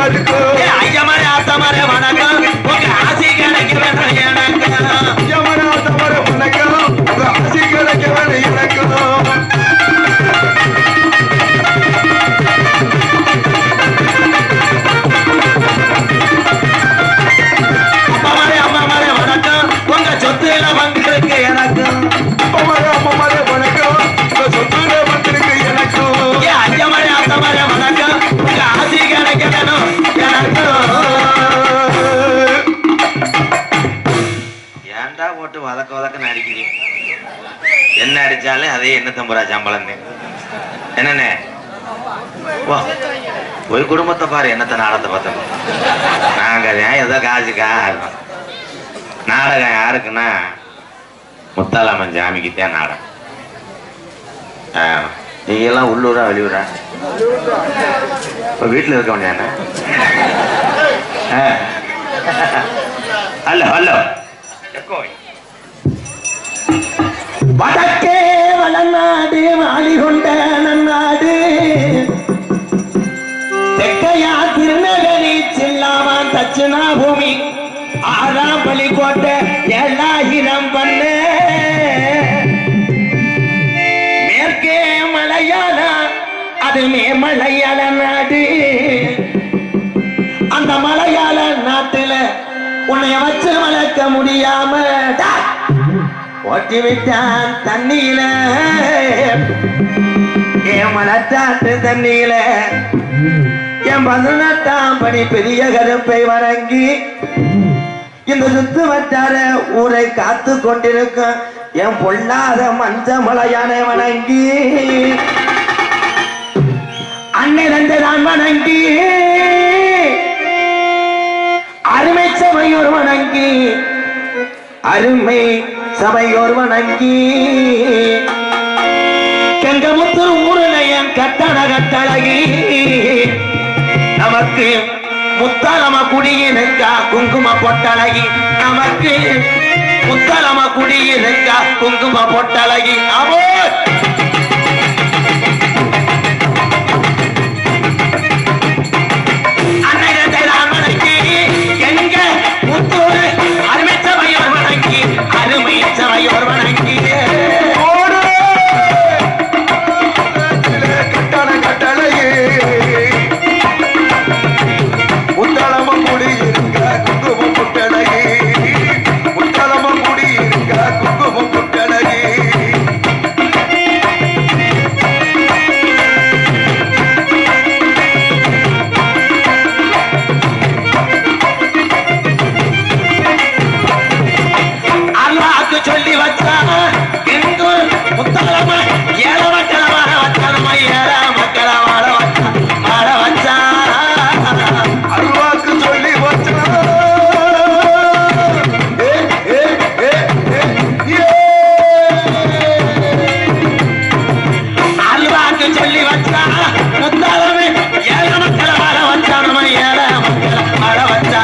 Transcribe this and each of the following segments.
எல்லாருக்கும் ஐயமரே ஆத்தமரே வணக்கம் உங்க ஆசி கிடைக்க வேணும் எனக்கு ஐயமரே ஆத்தமரே வணக்கம் உங்க ஆசி கிடைக்க வேணும் எனக்கு அப்பமரே அம்மாமரே வணக்கம் உங்க சொத்துல பங்கிருக்கு எனக்கு அப்பமரே அம்மாமரே வணக்கம் உங்க சொத்துல பங்கிருக்கு எனக்கு ஐயமரே ஆத்தமரே வணக்கம் உங்க ஆசி கிடைக்க வேணும் எனக்கு ஏன்டா போட்டு வதக்க அடிக்கிறீங்க என்ன அடிச்சாலும் அதே என்ன தம்புரா சம்பளம் என்னண்ணே ஒரு குடும்பத்தை பாரு என்னத்த நாடகத்தை பார்த்தோம் நாங்க ஏதோ காசுக்கா நாடகம் யாருக்குன்னா முத்தாலம்மன் ஜாமிக்குத்தான் நாடகம் நீங்க எல்லாம் உள்ளூரா வெளியூரா இப்ப வீட்டுல இருக்க முடியாது ஹலோ ஹலோ வடக்கே வளநாடு வாலிகொண்ட நன்னாடு தெற்கையா திருநகரி செல்லாமான் தட்சிணா பூமி ஆறாம் பள்ளிக்கோட்டை 7000 பண்ணு மேற்கே மலையாள அது மேமலையாள நாடு அந்த மலையாள நாட்டுல உன்னைய வச்சு வளர்க்க முடியாம ஓட்டி விட்டான் தண்ணியில என் மலத்தாட்டு தண்ணியில என் 18ஆம் படி பெரிய கருப்பை வணங்கி இந்த சுத்து வட்டார ஊரை காத்து கொண்டிருக்கும் என் பொல்லாத மஞ்ச மலையான வணங்கி அண்ணன் நான் வணங்கி அருமை சபையோர் வணங்கி அருமை சபையோர் வணங்கி கங்கமுத்து ஊருலையன் கட்டண கட்டழகி நமக்கு முத்தாலம குடியிருக்கா குங்கும பொட்டழகி நமக்கு முத்தாலம குடியிருக்கா குங்கும பொட்டழகி அவோ அருமையச்சவையோர் வணங்கி கட்டண கட்டளையே முத்தாலம்ம குடி இருக்க குங்கும பொட்டழகி முத்தாலம்ம குடி இருக்க குங்கும பொட்டழகி சொல்லி வச்சா எங்கு முத்தாலம்ம ஏழ மக்கள வாழ வச்சானம்மா ஏழ மக்கள வாழ வச்சா அல்வாக்கு சொல்லி வச்சா அல்வாக்கு சொல்லி வச்சா முத்தாலம்ம ஏழ மக்கள வாழ வச்சானம்மா ஏழ மக்கள வாழ வச்சா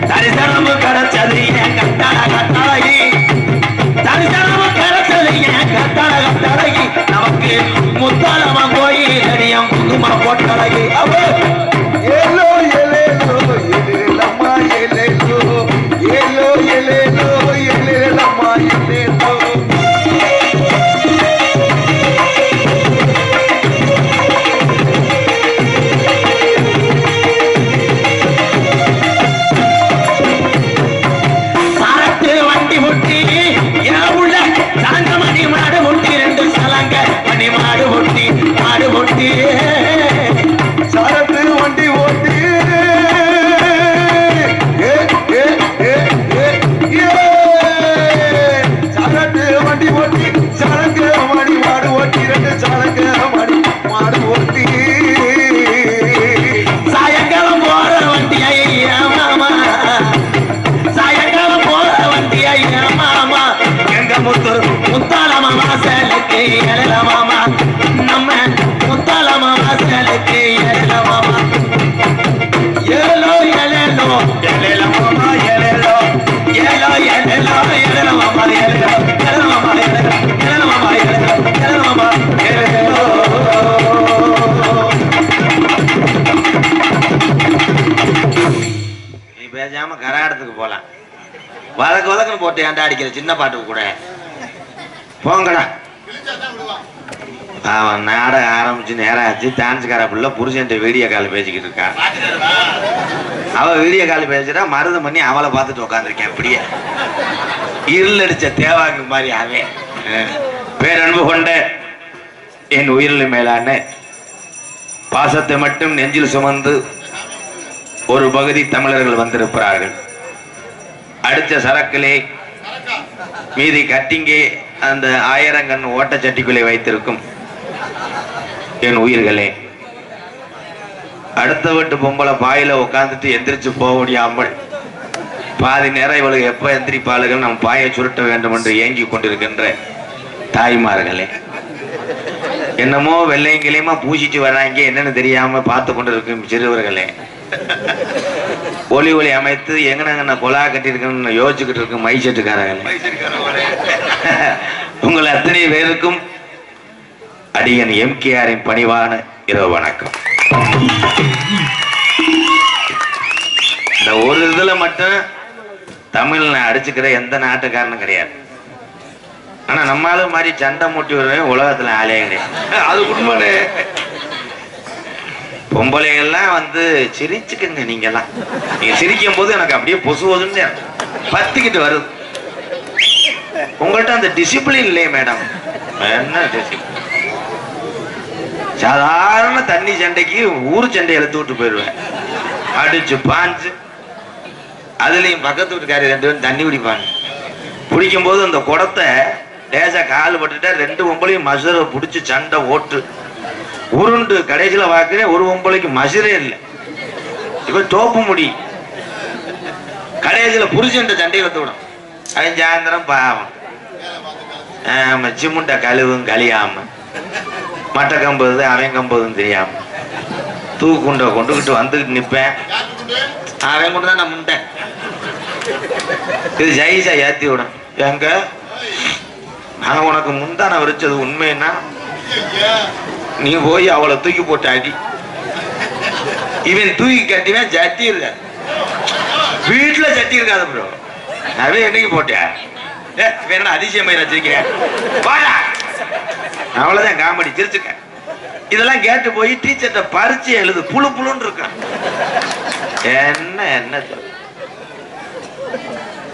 தரிசனமு கிடைச்சது என் கட்டள கட்டழகி தரிசனமு கிடைச்சது என் கட்டள கட்டழகி நமக்கு முத்தாலம்ம கோயில் அடியம் குங்கும பொட்டழகி ஏலோ ஏலேலோ ஏலேலம்மா ஏலேலோ ஏலோ ஏலேலோ ஏலேலம்மா ஏலேலோ சரத்து வண்டி ஓட்டி சரத்து வண்டி ஓட்டி சரக்கு மணி மாடு ஓட்டி 2 சரக்கு மணி மாடு ஓட்டி சாயங்காலம் போற வண்டி ஐயா மாமா சாயங்காலம் போற வண்டி ஐயா மாமா எங்க முத்தாலம்ம வாசலுக்கு எழல மாமா நம்ம முத்தாலம்ம வாசலுக்கு எழல மாமா ஏலோ எழலோ எழல மாமா எழலோ ஏலோ எழலோ எழல மாமா எழலோ எழல மாமா எழலோ எழல மாமா எழலோ எழல மாமா எழலோ போட்டு ஏன்டா அடிக்கிற சின்ன பாட்டுக்கு கூட போங்கடா. அவன் நாடகம் ஆரம்பிச்சு நேரம் ஆச்சு. டான்ஸ்கார பிள்ளை புருஷன் வீடியோ கால் பேசிக்கிட்டு இருக்கான். அவ வீடியோ கால் பேசுறா, மருதம் பண்ணி அவளை பார்த்துட்டு உட்காந்துருக்கேன். இப்படியே இருள் அடிச்ச தேவாங்க மாதிரி. அவன் பேரன்பு கொண்ட என் உயிரில் மேலான பாசத்தை மட்டும் நெஞ்சில் சுமந்து ஒரு பகுதி தமிழர்கள் வந்திருக்கிறார்கள். அடுத்த சரக்கிலே மீதி கட்டிங்கே அந்த ஆயிரங்கண் ஓட்டச்சட்டிக்குள்ளே வைத்திருக்கும் என் உயிர்களே, அடுத்த வீட்டு பொம்பளை பாயில உட்காந்துட்டு எந்திரிச்சு போக முடியாமல் பாதி நேரம் இவளுக்கு எப்ப எந்திரிப்பாளுகள் நம் பாயை சுருட்ட வேண்டும் என்று ஏங்கி கொண்டிருக்கின்ற தாய்மார்களே, என்னமோ வெள்ளையங்கிலையுமா பூசிட்டு வர்றாங்க என்னன்னு தெரியாம பார்த்து கொண்டிருக்கும் சிறுவர்களே, ஒளி ஒளி அமைத்து எங்கன கொலா கட்டி இருக்குன்னு யோசிச்சுக்கிட்டு இருக்கு மைசெட்டுக்காரர்களே, உங்கள் அத்தனை பேருக்கும் அடியன் எம்கேஆரின் பணிவான இரவு வணக்கம். இந்த ஒரு இதுல மட்டும் தமிழ்ல அடிச்சுக்கிற எந்த நாட்டுக்காரனும் கிடையாது. ஆனா நம்மளும் மாதிரி சண்டை மூட்டி வருவேன் உலகத்துல ஆளே கிடையாது. அது உண்மையே. பொம்பளைகள்லாம் வந்து சிரிச்சுக்குங்க. நீங்கெல்லாம் நீங்க சிரிக்கும் போது எனக்கு அப்படியே பொசுவதுன்னு பத்திக்கிட்டு வருது. உங்கள்கிட்ட அந்த டிசிப்ளின் இல்லையே மேடம். என்ன டிசிப்ளின்? சாதாரண தண்ணி சண்டைக்கு ஊர் சண்டை எழுத்து விட்டு போயிடுவேன். அடிச்சு பாஞ்சு அதுலயும் பக்கத்து வீட்டுக்காரி 2 பேரும் தண்ணி குடிப்பாங்க. பிடிக்கும் போது அந்த குடத்தை லேசா கால் பட்டுட்டா 2 பொம்பளையும் மசுரை பிடிச்சி சண்டை ஓட்டு உருண்டு கடைசியில பார்க்கிறேன் ஒரு பொம்பளைக்கு மசுரே இல்லை. இப்ப தோப்பு முடி கடைசியில புருஷன் சண்டை எடுத்து விடும். அவன் சாயந்தரம் பாவம் சிமுண்ட கழுவும் கழியாம மட்டை கம்புது அவன் கம்புதுன்னு தெரியாம தூக்குண்ட கொண்டுகிட்டு வந்துகிட்டு நிப்பேன். அவன் கொண்டு தான் நான் முண்டேன். இது ஜெயிசா ஏத்தி விடும். எங்க நான் உனக்கு முந்தான விரிச்சது உண்மைன்னா நீ போய் அவளை தூக்கி போட்டு அடி. இவன் தூக்கி கட்டிவேன் சட்டி இருக்க வீட்டுல சட்டி இருக்காது ப்ரோ. அவன் என்னைக்கு போட்டேன் வேணா அதிசயமாய் வச்சிருக்கேன். அவ்வளவுதான் காமெடி சிரிச்சுக்க. இதெல்லாம் கேட்டு போய் டீச்சர்ட்ட பரிச்சு எழுது புழு புழுன்னு இருக்கான். என்ன என்ன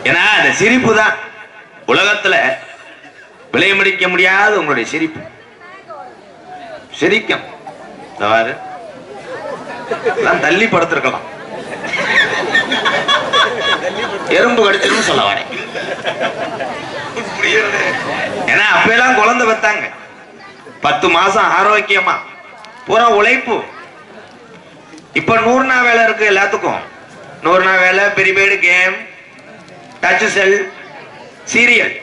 ஏன்னா அந்த சிரிப்பு தான் உலகத்துல விலைமடிக்க முடியாத உங்களுடைய சிரிப்பு. சிரிக்கும் தள்ளி படுத்திருக்கலாம். எறும்பு கடிச்சிருன்னு சொல்ல வரேன். ஏன்னா அப்பெல்லாம் குழந்தை பெத்தாங்க 10 மாசம் ஆரோக்கியமா பூரா உழைப்பு. இப்ப 100 நாள் வேலை இருக்கு எல்லாத்துக்கும். 100 நாள் வேலை, பெரிபேடு, கேம், டச் செல், சீரியல்.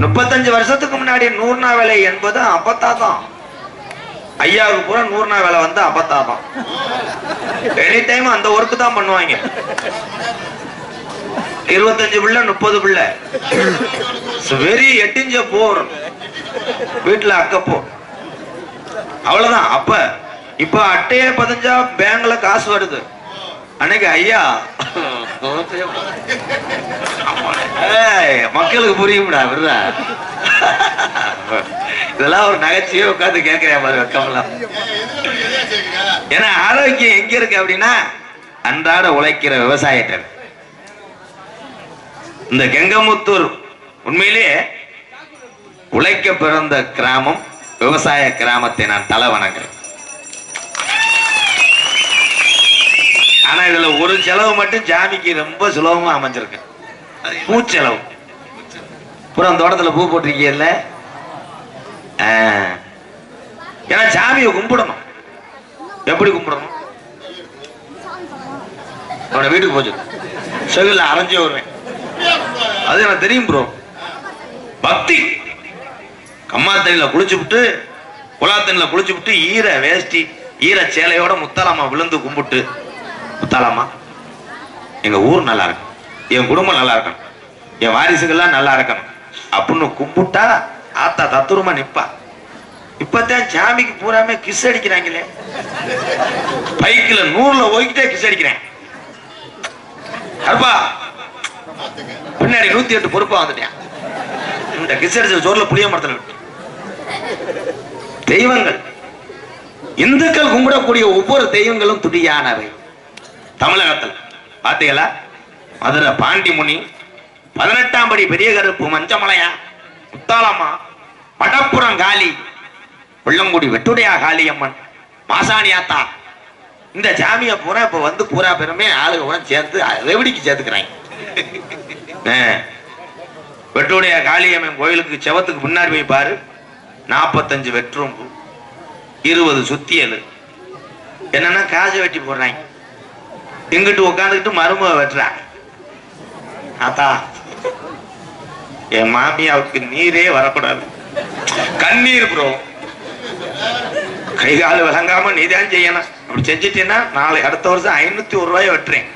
35 வருஷத்துக்கு முன்னாடி 100 நாள் வேலை என்பது அபத்தாதான். ஐயாவுக்கு பூரா 100 நாள் வேலை வந்து அபத்தாதான். எனி டைம் அந்த ஒர்க்கு தான் பண்ணுவாங்க. 25 பிள்ளை 30 பிள்ளை வெரி 8 இன்ச் போர் வீட்டுல அக்கப்போ அவ்வளவுதான். அப்ப இப்ப அட்டையே பதிஞ்சா பேங்க்ல காசு வருது. அன்னைக்கு ஐயா மக்களுக்கு புரியும்டா விடுறா. இதெல்லாம் ஒரு நகைச்சுவையை உட்காந்து கேட்கிறேன் மாதிரி வெக்கம்லாம். ஏன்னா ஆரோக்கியம் எங்க இருக்கு அப்படின்னா அன்றாட உழைக்கிற விவசாயத்தை. இந்த கெங்கமுத்தூர் உண்மையிலே உழைக்க பிறந்த கிராமம், விவசாய கிராமத்தை நான் தலை வணங்குறேன். ஆனா இதுல ஒரு செலவு மட்டும் ஜாமிக்கு ரொம்ப சுலபமா அமைஞ்சிருக்கு. பூச்செலவு. புறம் தோட்டத்துல பூ போட்டிருக்கீங்கல்ல. ஏன்னா சாமியை கும்பிடணும். எப்படி கும்பிடணும்? அவனோட வீட்டுக்கு போச்சு செவில அரைஞ்சே வருவேன். அது எனக்கு தெரியும் ப்ரோ. பக்தி. கம்மா தண்ணியில குளிச்சு விட்டு குளா தண்ணியில குளிச்சு விட்டு ஈர வேஷ்டி ஈர சேலையோட முத்தாலாமா விழுந்து கும்பிட்டு, முத்தாலாமா எங்க ஊர் நல்லா இருக்கும், என் குடும்பம் நல்லா இருக்கணும், என் வாரிசுகள்லாம் நல்லா இருக்கணும் அப்படின்னு கும்பிட்டா ஆத்தா தத்துரமா நிப்பா. இப்பதான் சாமிக்கு பூராமே கிஸ் அடிக்கிறாங்களே. பைக்கில் 100ல போய்கிட்டே கிஸ் அடிக்கிறேன். பின்னாடி 108 பொறுப்பா வந்துட்டேன். இந்த கிசடிச்ச சோறுல புளிய மரத்துல விட்டு தெய்வங்கள் இந்துக்கள் கும்பிடக்கூடிய ஒவ்வொரு தெய்வங்களும் துடியானவை. தமிழகத்தில் பாத்தீங்களா? மதுரை பாண்டிமுனி, 18ஆம் படி பெரிய கருப்பு மஞ்சமலையா, முத்தாளம்மா, படப்புறம் காளி, வெள்ளங்குடி வெட்டுடையா காளியம்மன், மாசாணியாத்தா, இந்த ஜாமிய பூரா இப்ப வந்து பூரா பெருமே ஆளுக கூட சேர்த்து ரெவடிக்கு சேர்த்துக்கிறாங்க. வெட்டுடைய காளியம்மன் கோயிலுக்கு செவத்துக்கு முன்னாடி போய் பாரு, 45 வெற்றும்பு, 20 சுத்தியல். என்னன்னா காசை வெட்டி போடுறாங்க. இங்கிட்டு உட்காந்துக்கிட்டு மருமக வெட்டுறாங்க. ஆத்தா, என் மாமியாவுக்கு நீரே வரக்கூடாது, கண்ணீர் ப்ரோ, கை கால விளங்காம நீதான் செய்யணும். அப்படி செஞ்சிட்டேன்னா நாளை அடுத்த வருஷம் 501 ரூபாய் வெட்டுறேன்.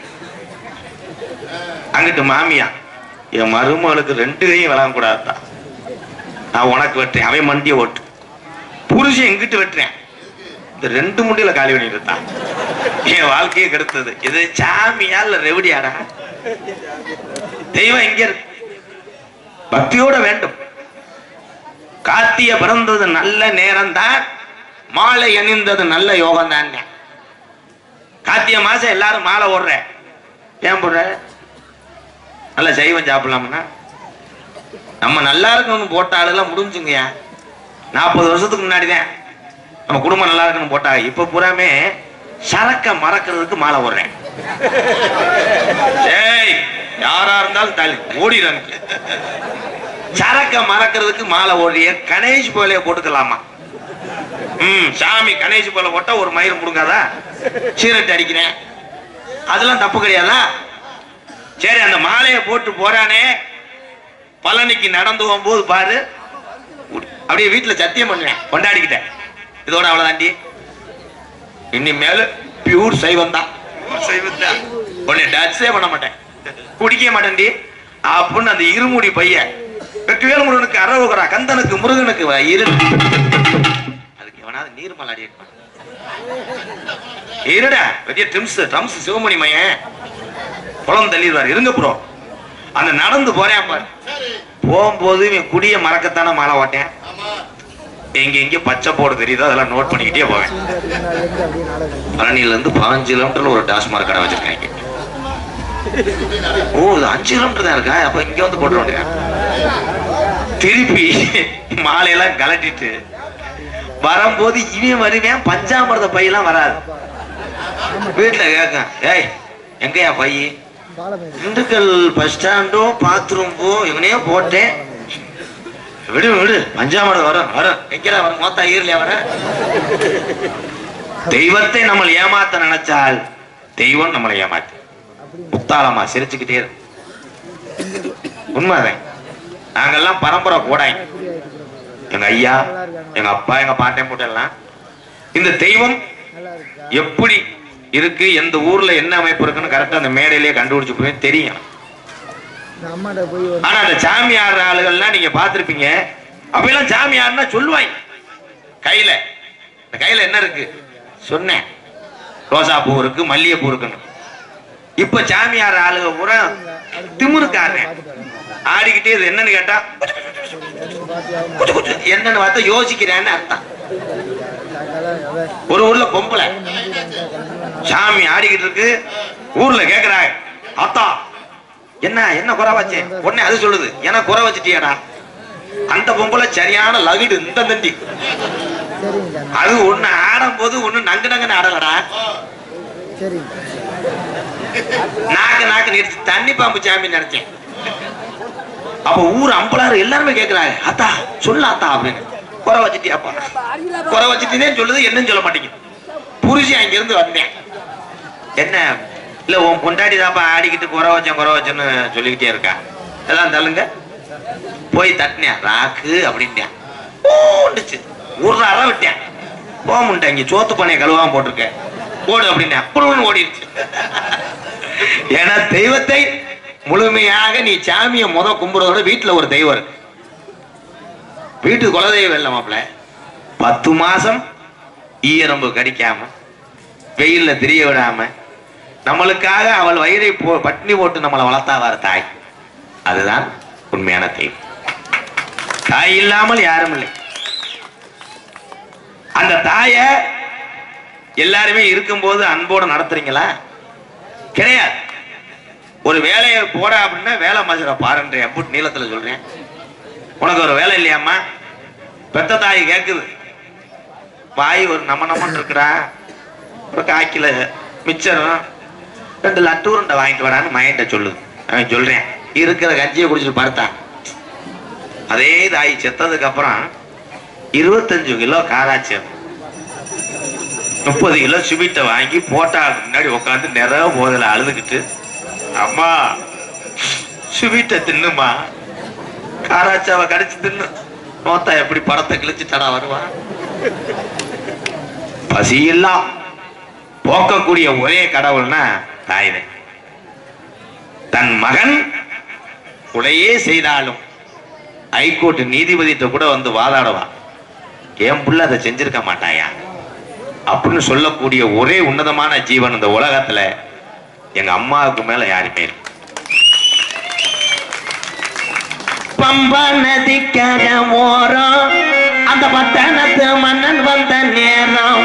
அங்கிட்டு மாமியா, என் மருமகளுக்கு 2 கையும் விளங்க கூடாதுதான், நான் உனக்கு வெட்டுறேன், அவன் மண்டிய ஓட்டு. புருஷன் எங்கிட்டு வெட்டுறேன், இந்த 2 முண்டியில காலி பண்ணிட்டுதான் என் வாழ்க்கையை கெடுத்தது. இது சாமியா இல்ல ரெவடியாடா? தெய்வம் எங்க இருக்கு? பக்தியோட வேண்டும். கார்த்திய பிறந்தது நல்ல நேரம் தான், மாலை அணிந்தது நல்ல யோகம் தான். கார்த்திய மாசம் எல்லாரும் மாலை ஓடுற, ஏன் போடுற? நல்ல சைவம் சாப்பிடலாம்னா நம்ம நல்லா இருக்கணும்னு போட்ட ஆளுலாம் முடிஞ்சுங்கய்யா. 40 வருஷத்துக்கு முன்னாடிதான் நம்ம குடும்பம் நல்லா இருக்கணும்னு போட்டாங்க. இப்ப பூராமே சரக்க மறக்கிறதுக்கு மாலை ஓடுறேன். யாரா இருந்தாலும் தள்ளி ஓடிறாங்க. சரக்க மறக்கிறதுக்கு மாலை ஓடிய கணேஷ் போலைய போட்டுக்கலாமா? சாமி கணேஷ் போல போட்டா ஒரு மயிறு முடுங்காதா? சீரட் அடிக்கிறேன், அதெல்லாம் தப்பு கிடையாதா? சரி, அந்த மாலையை போட்டு போறானே, பழனிக்கு நடந்து போகும்போது பாரு, அப்படியே வீட்டுல சத்தியம் பண்ணுவேன், கொண்டாடிக்கிட்டேன், இதோட அவ்வளவுதாண்டி, இனிமேல் பியூர் சைவம் தான், உன்னை டச்சே பண்ண மாட்டேன், குடிக்க மாட்டேன்டி அப்படின்னு அந்த இருமுடி பையன் வெற்றிவேல் முருகனுக்கு அரவுகிறா, கந்தனுக்கு முருகனுக்கு இரு, அதுக்கு எவனாவது நீர்மலாடி இருடா, பெரிய ட்ரம்ஸ் சிவமணி மையன் குளம் தள்ளிடுவார். இருங்க ப்ரோ, அந்த நடந்து போறேன் பாரு, போகும்போது இவன் குடிய மறக்கத்தானே மாலை ஓட்டேன். எங்க எங்க பச்சை போடு தெரியுதோ அதெல்லாம் நோட் பண்ணிக்கிட்டே போவேன். பழனியில இருந்து 15 கிலோமீட்டர்ல ஒரு டாஸ்மார்க் கடை வச்சிருக்காங்க. ஓ, 5 கிலோமீட்டர் தான் இருக்கா? அப்ப இங்க வந்து போட்டுருவாங்க. திருப்பி மாலையெல்லாம் கலட்டிட்டு வரும்போது இவன் வருவேன், பஞ்சாமிரத பையெல்லாம் வராது. வீட்டுல கேட்க, ஏய் எங்கயா பை? திண்டுக்கல் பஸ் ஸ்டாண்டும் பாத்ரூம் போ, இவனே போட்டேன், விடு விடு, பஞ்சாமிரதம் வரும் வரும், எங்கடா வரும், மொத்தம் ஈரலையா வர? தெய்வத்தை நம்ம ஏமாத்த நினைச்சால் தெய்வம் நம்மளை ஏமாத்து. முத்தாளமா சிரிச்சுக்கிட்டே இருக்கும். உண்மைதான். நாங்கெல்லாம் பரம்பரை போடாய், எங்க ஐயா, எங்க அப்பா, எங்க பாட்டன் போட்டெல்லாம் இந்த தெய்வம் எப்படி இருக்கு, எந்த ஊர்ல என்ன அமைப்பு இருக்குன்னு கரெக்டா அந்த மேடையிலேயே கண்டுபிடிச்சு போய் தெரியும். ஆனா அந்த சாமியார் ஆளுகள்லாம் நீங்க பாத்திருப்பீங்க, அப்பெல்லாம் சாமியார்னா சொல்லுவாங்க, கையில இந்த கையில என்ன இருக்கு சொன்னேன், ரோசா பூ இருக்கு, மல்லிகை பூ இருக்குன்னு. இப்ப சாமியார் ஆளுக பூரா திமுருக்காரன் ஆடிக்கிட்டே, இது என்னன்னு கேட்டா என்னன்னு பார்த்தா யோசிக்கிறேன்னு அர்த்தம். ஒரு ஊர்ல பொம்பளை சாமி ஆடிக்கிட்டு இருக்கு, ஊர்ல கேக்குறாங்க, அத்தா என்ன என்ன குறை வச்சேன்? உடனே அது சொல்லுது, என்ன குறை வச்சுட்டியாடா? அந்த பொம்பளை சரியான லகுடு, இந்த தண்டி, அது ஒண்ணு ஆடும் போது ஒண்ணு நங்கு நங்குன்னு ஆடலடா, நாக்கு நாக்கு நிறுத்தி தண்ணி பாம்பு சாமி நினைச்சேன். அப்ப ஊர் அம்பளாரு எல்லாருமே கேக்குறாங்க, அத்தா சொல்ல அத்தா அப்படின்னு, குறை வச்சுட்டியாப்பா? குறை வச்சுட்டே சொல்லுது, என்னன்னு சொல்ல மாட்டேங்க. புருஷன் அங்க இருந்து வந்தேன், என்ன இல்ல உன் கொண்டாடி தாப்பா ஆடிக்கிட்டு குறை வச்சேன்னு சொல்லிக்கிட்டே இருக்கா, எல்லாம் தள்ளுங்க. போய் தட்டினேன், ராக்கு அப்படின்ட்டேன், ஒரு அற விட்டேன், போக முட்டாங்க, சோத்து பண்ணைய கழுவாம போட்டிருக்கேன், ஓடு அப்படின்னேன், அப்புறம் ஓடிடுச்சு. ஏன்னா தெய்வத்தை முழுமையாக நீ சாமியை கும்பிடுறதோட வீட்டுல ஒரு தெய்வம் இருக்கு. வீட்டுக்கு குலதெய்வம் இல்லை மாப்பிள்ள, 10 மாசம் ஈயரம்பு கடிக்காம வெயில்ல தெரிய விடாம நம்மளுக்காக அவள் வயிறை பட்டினி போட்டு நம்மளை வளர்த்தாவார் தாய். அதுதான் உண்மையான தெய்வம். தாய் இல்லாமல் யாரும் இல்லை. அந்த தாய எல்லாருமே இருக்கும்போது அன்போடு நடத்துறீங்களா? கிடையாது. ஒரு வேலையை போட அப்படின்னா வேலை மதுரை பாருன்ற அப்படி நீளத்துல சொல்றேன். உனக்கு ஒரு வேலை இல்லையாம்மா? பெத்த தாய் கேக்குது. வாய் ஒரு நம்ம இருக்குடா, ஒரு காய்க்கில மிச்சரும் 2 லட்டு உருண்டை வாங்கிட்டு வரான்னு மைண்ட சொல்லுது. அவன் சொல்றேன் இருக்கிற கஞ்சியை குடிச்சிட்டு பார்த்தா. அதே தாய் செத்ததுக்கு அப்புறம் 25 கிலோ காராச்சி 30 கிலோ சுவீட்டை வாங்கி போட்டா முன்னாடி உட்காந்து நிறைய போதில் அழுதுகிட்டு, அம்மா சுவீட்டை தின்னுமா, காராச்சாவை கடிச்சு தின்னு. நோத்தா எப்படி படத்தை கிழிச்சுட்டா வருவா? பசியெல்லாம் போக்கக்கூடிய ஒரே கடவுள்னா தாய்தான். தன் மகன் கொலையே செய்தாலும் ஹைகோர்ட் நீதிபதிட்ட கூட வந்து வாதாடுவான். என் புள்ள அதை செஞ்சிருக்க மாட்டாயா அப்படின்னு சொல்லக்கூடிய ஒரே உன்னதமான ஜீவன் இந்த உலகத்துல எங்க அம்மாவுக்கு மேல யாருமே இல்லை. பம்பா நதிக்காக ஓரம் அந்த பட்டணத்து மன்னன் வந்த நேரம்.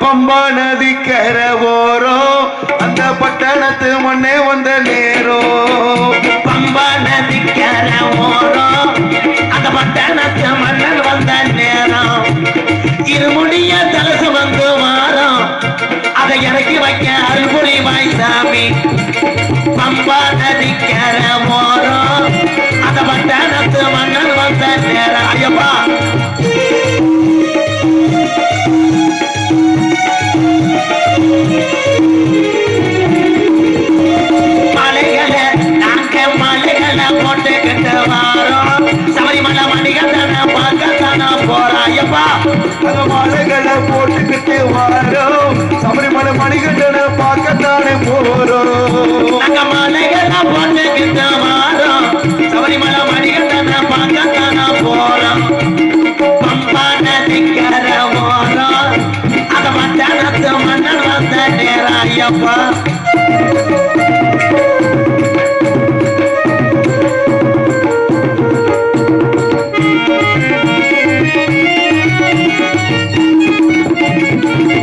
பம்பா நதி கரை ஓரம் அந்த பட்டணத்து மண்ணே வந்த நேரம். பம்பா நதிக்காக ஓரம் அந்த பட்டணத்து மன்னன் வந்த நேரம். இருமுடிய தலசு வந்து வாரம் அதை இறக்கி வைக்க அருள்புரி வாய்சாமி. பம்பா நதிக்காக ஓரம் அந்த பட்டணத்து மன்னன் வந்த நேரம். ஐயப்பா மலைகளை நாங்க மலைகளை போட்டுக்கிட்டு வாரோம். சபரிமலை மணிகண்டனை பார்க்கத்தான போறாயப்பா. அந்த மலைகளை போட்டுக்கிட்டு வாரோம். சபரிமலை மணிகண்டனை பார்க்கத்தானே போறோம். நாங்க மலைகளை போட்டுக்கிட்டு வாரோம். சபரிமலை மணிகண்டனை பார்க்கத்தான போறோம். பம்பா நதிக்கரை ஓரம் அந்த பட்டணத்து மன்னன் வந்த நேரம். ஐயப்பா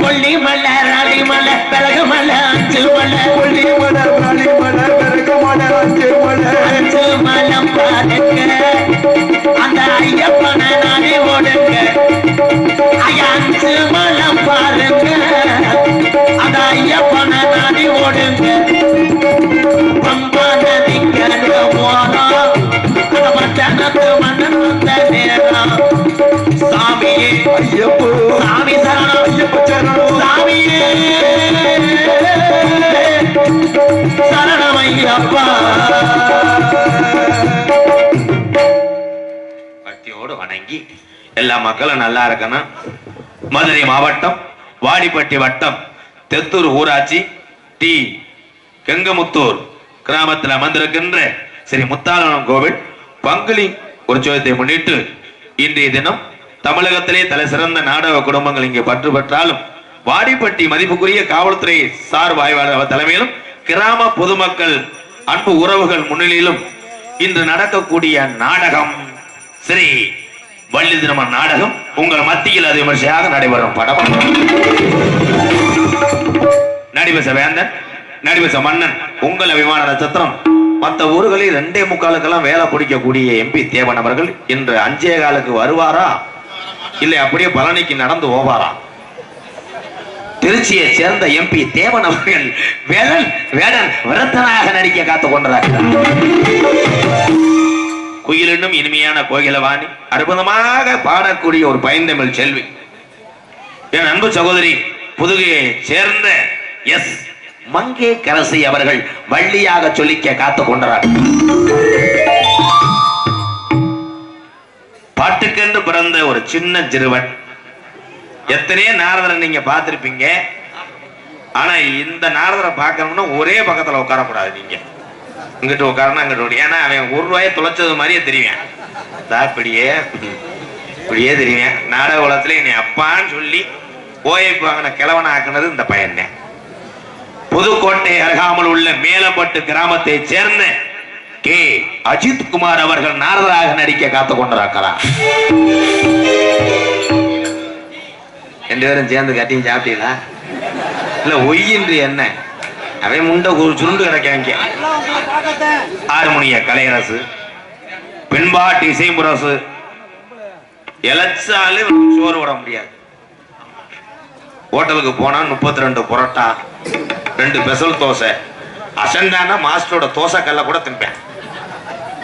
கொல்லிமலை ராணிமலை பிறகுமலை அஞ்சுமலை. கொல்லிமலை ராணிமலை பிறகுமலை அஞ்சுமலை. அஞ்சுமலம் பாருங்க அந்த ஐயப்பனை நாடி ஓடுங்க. ஐயா அஞ்சுமலம் பாருங்க அந்த ஐயப்பனை நாடி ஓடுங்க. பம்பா நதிக்கரை ஓரம் அந்த பட்டணத்து மன்னன் வந்த நேரம். சாமியே ஐயப்போ சாமி சரணம். ஐயப்ப சரணம். சாமியே சரணம் ஐயப்பா. பக்தியோடு வணங்கி எல்லா மக்களும் நல்லா இருக்கணும். மதுரை மாவட்டம் வாடிப்பட்டி வட்டம் தெத்தூர் ஊராட்சி டி கெங்கமுத்தூர் கிராமத்தில் அமர்ந்திருக்கின்ற ஸ்ரீ முத்தாளம் கோவில் பங்குனி உற்சவத்தை முன்னிட்டு இன்றைய தினம் தமிழகத்திலே தலை சிறந்த நாடக குடும்பங்கள் இங்கே பற்று பெற்றாலும் வாடிப்பட்டி மதிப்புக்குரிய காவல்துறை சார் ஆய்வாளர் தலைமையிலும் கிராம பொதுமக்கள் அன்பு உறவுகள் முன்னிலையிலும் இன்று நடக்கக்கூடிய நாடகம் ஸ்ரீ வள்ளி திருமண நாடகம் உங்கள் மத்தியில் அது விமர்சையாக நடைபெறும் படம். நடிபச வேந்தன் நடிபச மன்னன் உங்கள் அபிமான நட்சத்திரம். மற்ற ஊர்களில் 2:45 வேலை பிடிக்கக்கூடிய எம்பி தேவன் அவர்கள் இன்று 5:15 வருவாரா இல்லை அப்படியே பழனிக்கு நடந்து போவாரா? திருச்சியை சேர்ந்த எம்பி தேவன் அவர்கள் வேடன் விரத்தனாக நடிக்க காத்துக் கொண்டிருக்கிறார். குயிலினும் இனிமையான கோகிலவாணி அற்புதமாக பாடக்கூடிய ஒரு பைந்தமிழ் செல்வி என் அன்பு சகோதரி புதுகையை சேர்ந்த எஸ் மங்கே கரசி அவர்கள் வள்ளியாக சொல்லிக்க காத்துக் கொண்டார். பாட்டுக்கென்று பிறந்த ஒரு சின்ன சிறுவன். எத்தனையோ நாரதரை நீங்க பார்த்திருப்பீங்க. ஆனா இந்த நாரதரை பார்க்கணும்னா ஒரே பக்கத்துல உட்காரக்கூடாது. நீங்க இங்கிட்டு உட்காரணும் அங்கிட்டு. ஏன்னா அவன் ₹1 தொலைச்சது மாதிரியே தெரியும். இப்படியே இப்படியே தெரியும். நாடக உலகத்துல என்னை அப்பான்னு சொல்லி ஓய்வு வாங்கின கிழவன ஆக்குனது இந்த பையன். புதுக்கோட்டை அருகாமல் உள்ள மேலப்பட்டு கிராமத்தை சேர்ந்த கே அஜித் குமார் அவர்கள் நாரதராக நடிக்க காத்து கொண்டிருக்கிறார். 2 பேரும் சேர்ந்து கட்டிங் சாப்பிட்டீங்களா? இல்ல ஒய்யின்றி என்ன அவன் முண்டை சுருண்டு கிடக்காங்க. ஹார்மோனிய கலையரசு, பெண்பாட்டு இசைமுரசு, இளைச்சாலே சோறு விட முடியாது. ஹோட்டலுக்கு போனா 32 புரோட்டா, 2 ஸ்பெஷல் தோசை, அசந்தான மாஸ்டரோட தோசை கல்ல கூட தின்பேன்.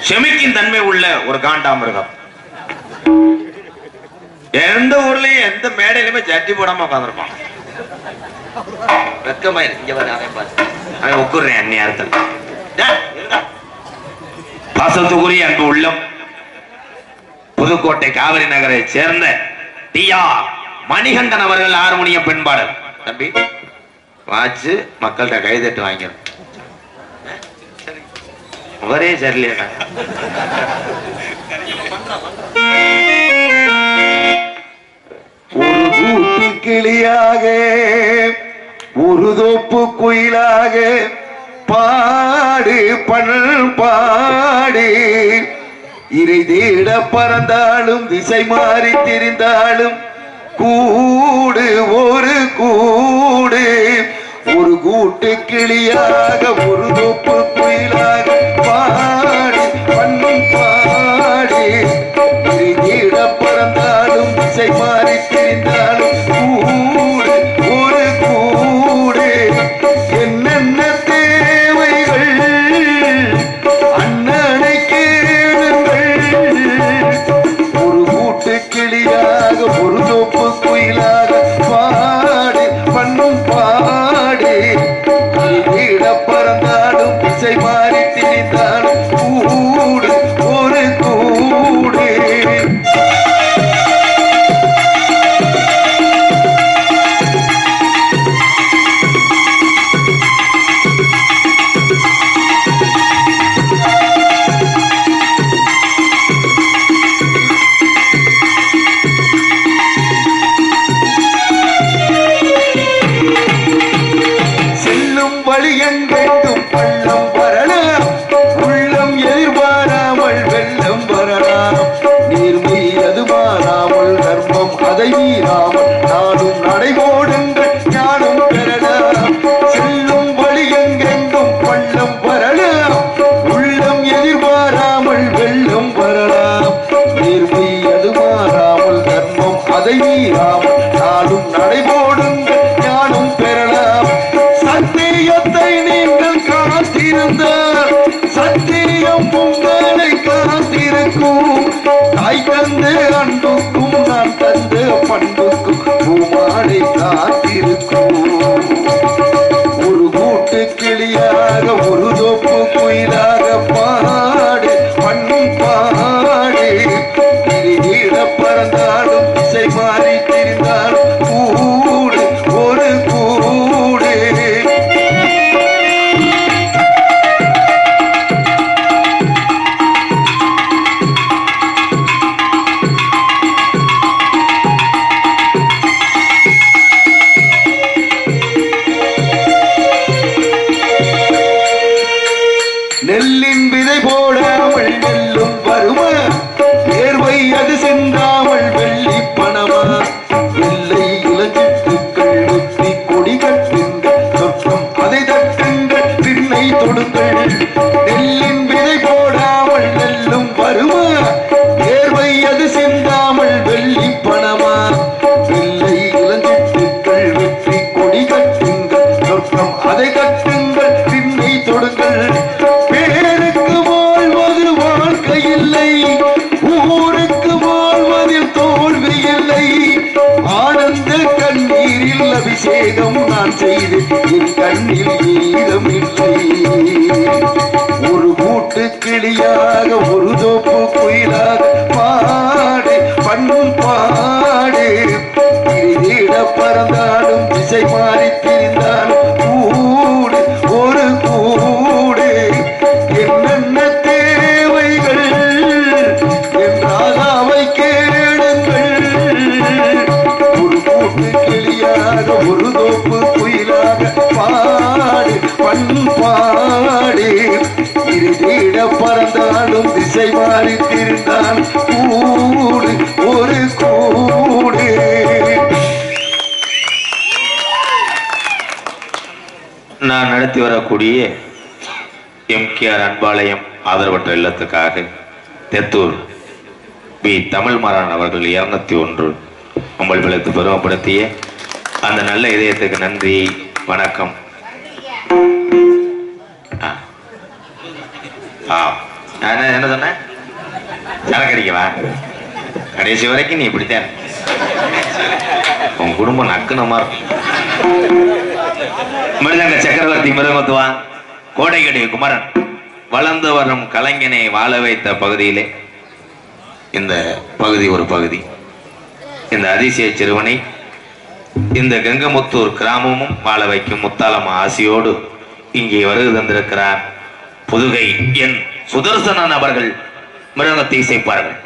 செமிக்கின் தன்மை உள்ள ஒரு காண்டாமிருகம். எந்த ஊர்லயும் எந்த மேடையிலுமே ஜட்டி போடாம உட்காந்துருப்பான். அவன் உட்குறேன் அந்நியாரத்தில். பாசத்துக்குரிய அன்பு உள்ளம் புதுக்கோட்டை காவிரி நகரை சேர்ந்த டி.ஆர். மணிகண்டன் அவர்கள் ஹார்மோனியம் பெண்பாடல். தம்பி வாச்சு மக்கள்கிட்ட கைதட்டு வாங்கிடும். ஒரே சரியில்லையா? ஒரு கூட்டு கிளியாக ஒரு தோப்பு குயிலாக பாடு பண்பாடு இறை தேட பறந்தாலும் திசை மாறி திரிந்தாலும் கூடு ஒரு கூடு ஒரு கூட்டு கிளியாக ஒரு தோப்பு குயிலாக பாடு பண்பாடு இறை தேட பறந்தாலும் திசை மாறி திரிந்தாலும் கூடு ஒரு கூடு என்னென்ன தேவைகள் அண்ணனை கேளுங்கள் ஒரு கூட்டு கிளியாக ஒரு தோப்பு குயிலாக பாடு பண்ணும் பாடு இட பறந்தாலும் திசை மாறி திரிந்தாலும் கூடு ஒரு கூடு. வழி எங்கெங்கும் பள்ளம் வரலாம், உள்ளம் எதிர்பாராமல் வெள்ளம் வரலாம், நீர்மை அது மாறாமல் தர்மம் அதை மீறாமல் நாடும் நடைபோடுங்கள் ஞானம் பெறலாம். செல்லும் வழி எங்கெங்கும் பள்ளம் வரலாம், உள்ளம் எதிர்பாராமல் வெள்ளம் வரலாம், நீர்மை அது மாறாமல் தர்மம் அதை மீறாமல் நாடும் நடைபோடுங்கள் ஞானம் பெறலாம். சத்தியத்தை நீங்கள் காத்திருந்தால் சத்தியம் உங்களை காத்திருக்கும். தாய் தந்து அன்புக்கும் நான் தந்து பண்புக்கும் பூமாடை காத்திருக்கும். ஒரு கூட்டு கிளியாக ஒரு தோப்பு குயிலாக பாடு பண்ணும் பாடு இட பறந்தாலும் திசை மாறி திரிந்தாலும் கூடு ஒரு கூடு. நெல்லின் விதை போடாமல் நெல்லும் வருமா, வேர்வை அது சென்றாமல் வெள்ளி பணமா, வெள்ளை இளஞ்சிட்டுக்கள் வெற்றி கொடி கட்டுங்கள் சொர்க்கம் அதை தட்டுங்கள் பின்னை தொடுங்கள். நெல்லின் விதை போடாமல் நெல்லும் வருமா, வேர்வை அது சென்றாமல் வெள்ளி பணமா, வெள்ளை இளஞ்சிட்டுக்கள் வெற்றி கொடி கட்டுங்கள் சொர்க்கம் அதை கட்டுங்கள் பின்னை தொடுங்கள். பேருக்கு வாழ்வது வாழ்க்கை இல்லை, ஊருக்கு வாழ்வதில் தோல்வி இல்லை, ஆனந்த கண்ணீரில் அபிஷேகம் நான் செய்து என் கண்ணில் ஈரம் இல்லை. ஒரு கூட்டு கிளியாக ஒரு தோப்பு குயிலாக பாடு பண்ணும் பாடு இட பறந்தாலும் திசை மாறி திரிந்தாலும் கூடு ஒரு கூடு. என்னென்ன தேவைகள் என்றால் அவை கேளுங்கள். ஒரு கூட்டு கிளியாக ஒரு தோப்பு குயிலாக பாடு பண்பாடு இருதிட பறந்தாலும் திசை மாறி திரிந்தான் கூடு ஒரு கூடு. நான் நடத்தி வரக்கூடிய எம்கேஆர் அன்பாலயம் ஆதரவற்ற இல்லத்துக்காக தெத்தூர் பி தமிழ்மாறன் அவர்கள் 201 உங்கள் விளத்து பெருமைப்படுத்திய அந்த நல்ல இதயத்துக்கு நன்றி, வணக்கம். என்ன சொன்ன? சரக்கு அடிக்கவா? கடைசி வரைக்கும் நீ இப்படித்தான், உன் குடும்பம் நக்குனமா இருக்கும். மிருதங்க சக்கரவர்த்தி மிருகத்துவா கோடைக்கடி குமரன் வளர்ந்து வரும் கலைஞனை வாழ வைத்த பகுதியிலே இந்த பகுதி ஒரு பகுதி. இந்த அதிசய சிறுவனை இந்த கங்கமுத்தூர் கிராமமும் வாழ வைக்கும் முத்தாலம்மா ஆசியோடு இங்கே வருகை தந்திருக்கிறார் புதுகை என் சுதர்சனன் அவர்கள். மிருகத்தை இசைப்பார்கள்.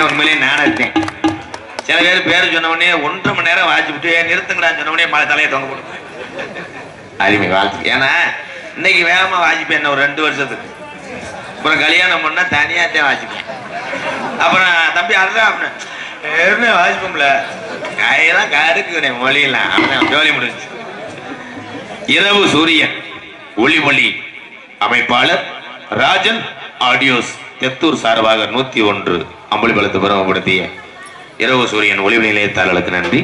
உண்மையிலே நானே சில பேர் பேர் சொன்ன உடனே 1.5 மணி நேரம் வாசிச்சுட்டு நிறுத்துங்கடான்னு சொன்ன உடனே மழை தலையை தொங்க போடும். அருமை வாழ்த்து. ஏன்னா இன்னைக்கு வேகமா வாசிப்பேன், என்ன ஒரு 2 வருஷத்துக்கு அப்புறம் கல்யாணம் பண்ணா தனியாத்தான் வாசிப்பேன். அப்புறம் தம்பி அதுதான் அப்படின்னு வாசிப்போம்ல, கையெல்லாம் கடுக்குனே மொழியெல்லாம். அவன் ஜோலி முடிஞ்சு. இரவு சூரியன் ஒளிமொழி அமைப்பாளர் ராஜன் ஆடியோஸ் தெத்தூர் சார்பாக 101 அம்புலிபலத்தை பெருமைப்படுத்திய இரவு சூரியன் ஒளிவு நிலையத்தாளர்களுக்கு நன்றி.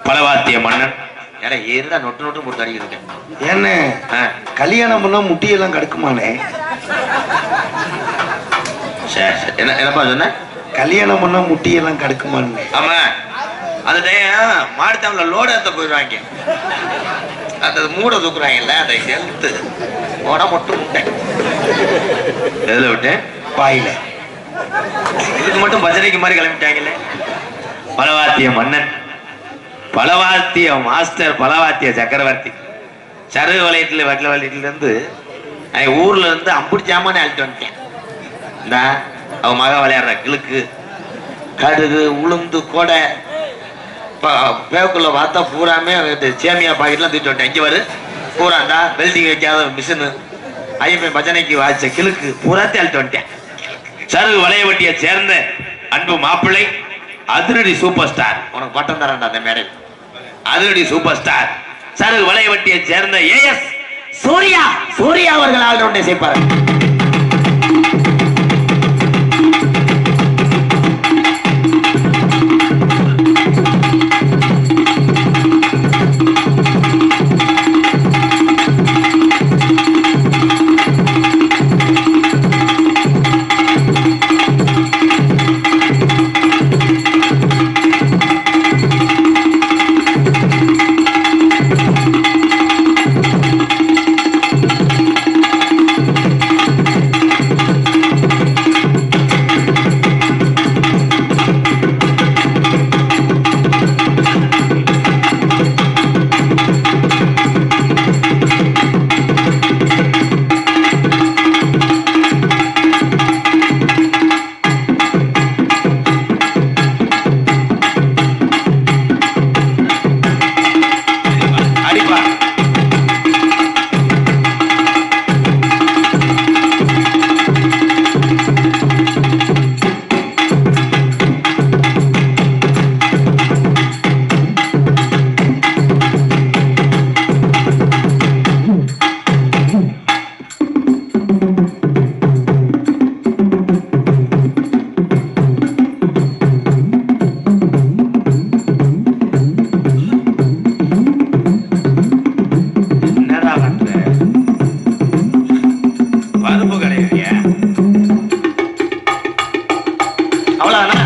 பலவாத்திய மன்னன் ஏறா நொட்டு நொட்டு போட்டு அடிக்கிறேன். என்ன கல்யாணம் பண்ணா முட்டியெல்லாம் கடுக்குமானே? என்னப்பா சொன்ன? கல்யாணம் பண்ணா முட்டியெல்லாம் கடுக்குமான்னு. ஆமா, அந்த டைம் மாடுத்தாமல லோட எடுத்த போயிடுவாங்க, அந்த மூட தூக்குறாங்கல்ல, அதை சேர்த்து ஓட மட்டும் விட்டேன். எதுல விட்டேன்? பாயில. இதுக்கு மட்டும் பஜனைக்கு மாதிரி கிளம்பிட்டாங்கல்ல. பலவாத்திய மன்னன், பலவாத்திய மாஸ்டர், பலவாத்திய சக்கரவர்த்தி சருகு வளையத்துல வட்டல வளையத்துல இருந்து ஊர்ல இருந்து அம்புடி ஜாமானே அழிட்டு வந்துட்டேன். இந்த அவன் மக விளையாடுற கிழக்கு கடுகு உளுந்து கொடை பேக்குள்ள பார்த்தா பூராமே சேமியா பாக்கெட்லாம் தூக்கிட்டு வந்துட்டேன். இங்கே வரு பூராண்டா வெல்டிங் வைக்காத மிஷினு ஐயப்பன் பஜனைக்கு வாய்ச்ச கிழக்கு பூராத்தி அழிட்டு வந்துட்டேன். சருகு வளைய வட்டியை சேர்ந்த அன்பு மாப்பிள்ளை அதிரடி சூப்பர் ஸ்டார், உனக்கு பட்டம் தரேன்டா அந்த மேடை, அதிரடி சூப்பர் ஸ்டார் சருகு வளைய வட்டியை சேர்ந்த ஏஎஸ் சூர்யா அவர்கள் ஆள் ஒன்றை சேர்ப்பார்கள். அவ்வளவுதானா?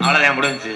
அவ்வளவுதான் முடிஞ்சு.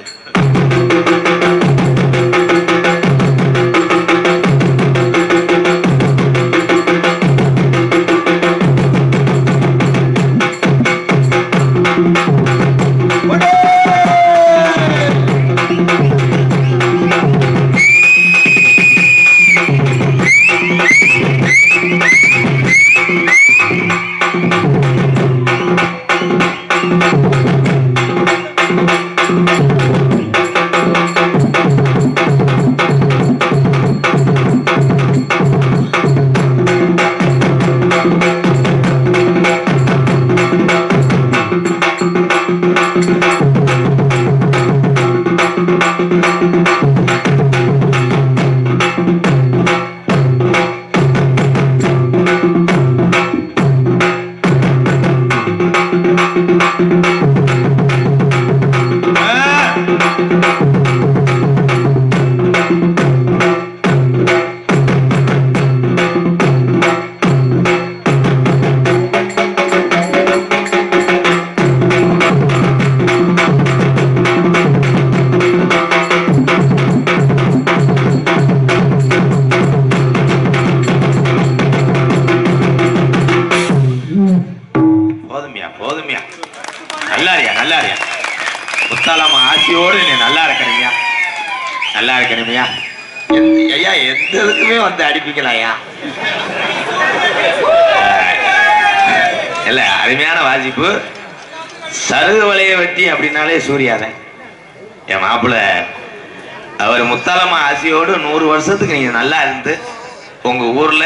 போதுமையா நல்லாரியா நல்லாரியா முத்தாலம்மா ஆசையோடு நீ நல்லா இருக்கணுமையா நல்லா இருக்கணுமையா. ஐயா எந்த இதுக்குமே வந்து அடிப்பீங்களாயா? இல்ல அருமையான வாசிப்பு. சருகு வலைய வெட்டி அப்படின்னாலே சூர்யாதான். என் மாப்பிள்ள அவர் முத்தாலம்மா ஆசையோடு 100 வருஷத்துக்கு நீங்க நல்லா இருந்து உங்க ஊர்ல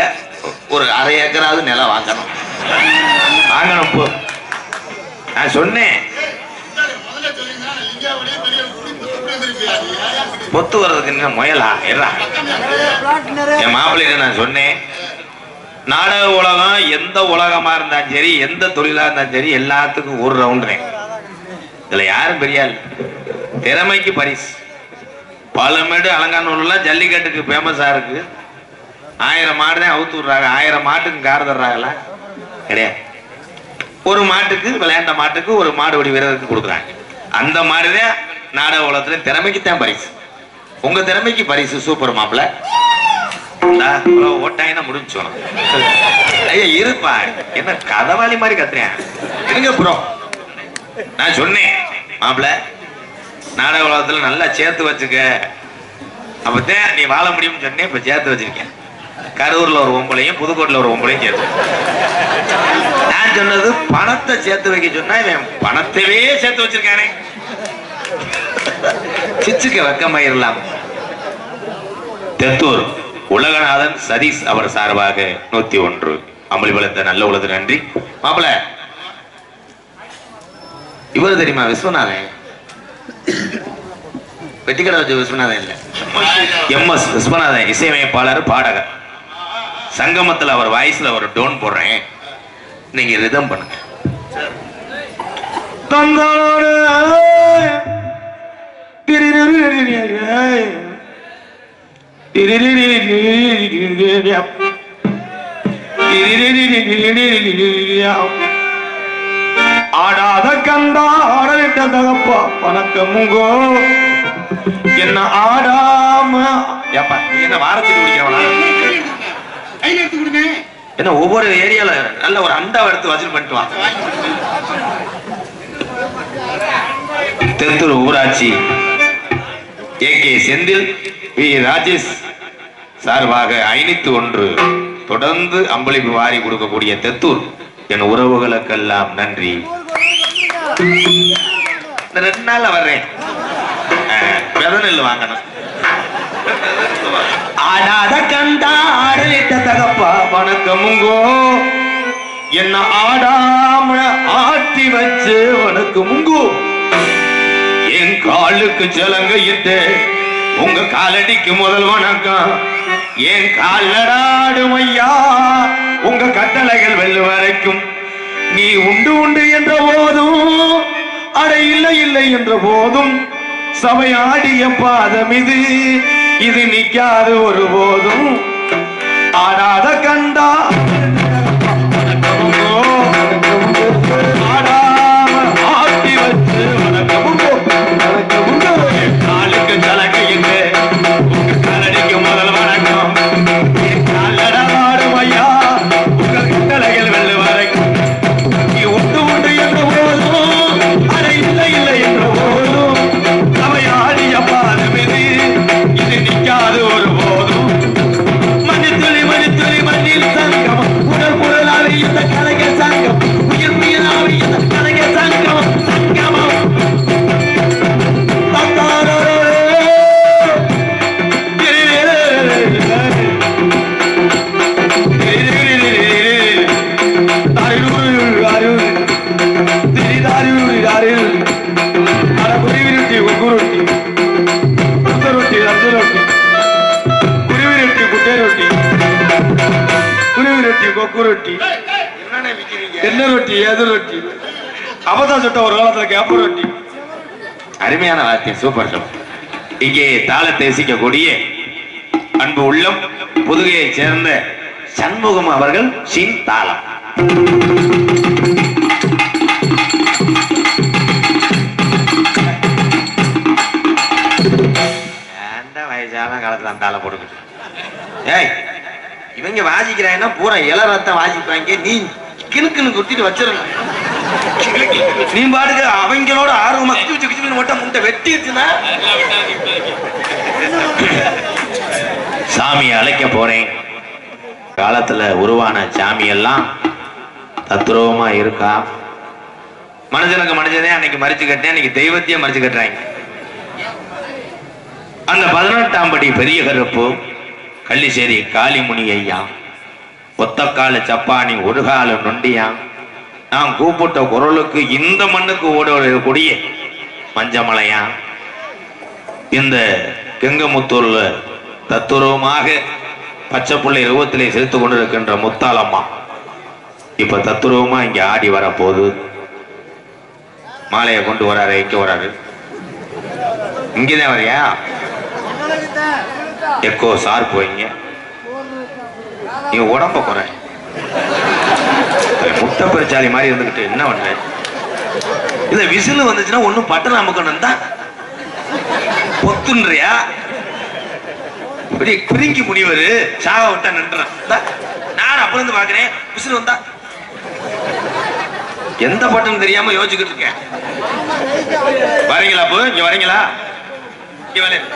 ஒரு 1/2 ஏக்கராவது நிலம் வாங்கணும். போ நான் சொன்னேன் பொத்து வர்றதுக்கு என்ன முயலா எறா. என் மாப்பிள்ளைகிட்ட நான் சொன்னேன், நாடக உலகம் எந்த உலகமா இருந்தாலும் சரி, எந்த தொழிலா இருந்தாலும் சரி, எல்லாத்துக்கும் ஒரு ரவுண்டுறேன். இதுல யாரும் பெரிய திறமைக்கு பரிசு. பாலமேடு அலங்காநல்லூர்லாம் ஜல்லிக்கட்டுக்கு ஃபேமஸா இருக்கு. 1000 மாடு தான் அவுத்து விடுறாங்க. 1000 மாட்டுக்கு கார் தர்றாங்களா? கிடையாது. ஒரு மாட்டுக்கு விளையாண்ட மாட்டுக்கு ஒரு மாடுபடி வீரருக்கு கொடுக்குறாங்க. அந்த மாதிரிதான் நாடக உலகத்துல திறமைக்குத்தான் பரிசு. உங்க திறமைக்கு பரிசு. சூப்பர் மாப்பிள்ள. ஓட்டாயினா முடிஞ்சோம். ஐயா இருப்பா, என்ன கதவாளி மாதிரி கத்துறேன் இருங்க ப்ரோ. நான் சொன்னேன் மாப்பிள்ள நாடக உலகத்துல நல்லா சேர்த்து வச்சுக்க, அப்பதான் நீ வாழ முடியும்னு சொன்னேன். இப்ப சேர்த்து வச்சிருக்கேன். கரூர்ல ஒரு ஒம்பளையும் புதுக்கோட்டையில ஒரு ஒம்பளையும் சேர்த்து. நான் சொன்னது பணத்தை சேர்த்து வைக்க சொன்னா இவன் பணத்தையே சேர்த்து வச்சிருக்கானே. சிச்சுக்கு வெக்கமாயிரலாம். தெத்தூர் உலகநாதன் சதீஷ் அவர் சார்பாக 101 அம்பளி வளர்த்த நல்ல உலகத்து நன்றி. மாப்பிள்ள இவர் தெரியுமா? விஸ்வநாதன். வெட்டிக்கடை வச்ச விஸ்வநாதன் இல்ல, MS விஸ்வநாதன். இசையமைப்பாளர், பாடகர். சங்கமத்தில் அவர் வாய்ஸ்ல ஒரு டோன் போடுறேன், நீங்க ரிதம் பண்ணுங்க. ஆடாத கந்தா ஆடலிட்ட தகப்பா வணக்கமுங்கோ. என்ன ஆடாம என்ன வாரத்துக்கு குடிக்கிறவனா? என்ன ஒவ்வொரு ஏரியால நல்ல ஒரு அண்டாவை எடுத்து வசூல் பண்ணிட்டு வா. தெத்தூர் ஊராட்சி AK செந்தில், V ராஜேஷ் சார்பாக 501 தொடர்ந்து அம்பளிப்பு வாரி கொடுக்கக்கூடிய தெத்தூர் என் உறவுகளுக்கெல்லாம் நன்றி. 2 நாள்ல வர்றேன். வெதநெல் வாங்கணும். ஆடாத கண்டா ஆடலிட்ட தகப்பா வணக்கமுங்கோ. என்ன ஆடாம ஆட்டி வச்சு வணக்கமுங்கோ. என் காலுக்கு சிலங்க இட்டு உங்க காலடிக்கு முதல் வணக்கம். என் காலடாடும் ஐயா உங்க கட்டளைகள் வெல்லு வரைக்கும். நீ உண்டு உண்டு என்ற போதும், அட இல்லை இல்லை என்ற போதும், சபையாடிய பாதம் இது நிக்காது ஒருபோதும் ஆடாத கண்டா ஆடாம ஆட்டி வச்சு காலுக்கு தலகையுங்க உங்க காலடிக்கு முதல் வணக்கம் காலடாடும் ஐயா உங்கள் கட்டளைகள் வெள்ளு வரைக்கும் நீ உண்டு உண்டு என்ற போதும் அதை இல்லை இல்லை என்ற போதும் சபையாடிய பாதம் இது நிக்காது ஒரு போதும் மணித்துளி மண்ணில் சங்கம் உடல் குரலாக இந்த கலைஞர் சங்கம் உயிர் உயிராக இந்த கலைஞர் சங்கம் சங்கமம் என்ன ரொட்டி எது ரொட்டி அவதான் சுட்ட ஒரு காலத்துல கேப்ப ரொட்டி. அருமையான வார்த்தை, சூப்பர் சார். இங்கே தாளத்தை இசைக்கக்கூடிய அன்பு உள்ளம் புதுகையை சேர்ந்த சண்முகம் அவர்கள் சின் தாளம். வயசான காலத்துல அந்த தாளம் போடுங்க. ஏய், இவங்க வாசிக்கிறாங்கன்னா பூரா இள ரத்தம் வாசிப்பாங்க, நீ கிணுக்குன்னு குத்திட்டு வச்சிருங்க. நீ பாட்டுக்கு அவங்களோட ஆர்வமா மட்டும் முட்டை வெட்டிடுச்சுன்னா சாமியை அழைக்க போறேன். காலத்துல உருவான சாமி எல்லாம் தத்ரூபமா இருக்கா? மனுஷனுக்கு மனுஷனே அன்னைக்கு மறிச்சு கட்டேன், அன்னைக்கு தெய்வத்தையே மறிச்சு கட்டுறாங்க. அந்த 18ஆம் படி பெரிய கருப்பு கள்ளிசேரி காளிமுனி ஐயா, ஒத்தக்கால சப்பானி ஒரு கால நொண்டியா, நான் கூப்பிட்ட குரலுக்கு இந்த மண்ணுக்கு ஓடக்கூடிய மஞ்சமலையா, இந்த கெங்கமுத்தூர்ல தத்துருவமாக பச்சை புள்ளை ரூபத்திலே செலுத்து கொண்டிருக்கின்ற முத்தாலம்மா இப்ப தத்துருவமா இங்க ஆடி வர போது மாலையை கொண்டு வராரு. எங்க வராரு? இங்கதான் வரையா? எக்கோ சார்பு வைங்க. நீ உடம்ப குறை, முட்டை பெருச்சாலி மாதிரி இருந்துகிட்டு என்ன பண்ற? இல்ல விசில் வந்துச்சுன்னா ஒண்ணும் பட்டன் அமுக்கணும் தான் பொத்துன்றியா? இப்படி பிரிங்கி முடிவரு சாக விட்டா நின்றான். நான் அப்ப இருந்து பாக்குறேன், விசில் வந்தா எந்த பட்டன் தெரியாம யோசிச்சுக்கிட்டு இருக்கேன். வரீங்களா? அப்போ இங்க வரீங்களா? இங்க வரேன்.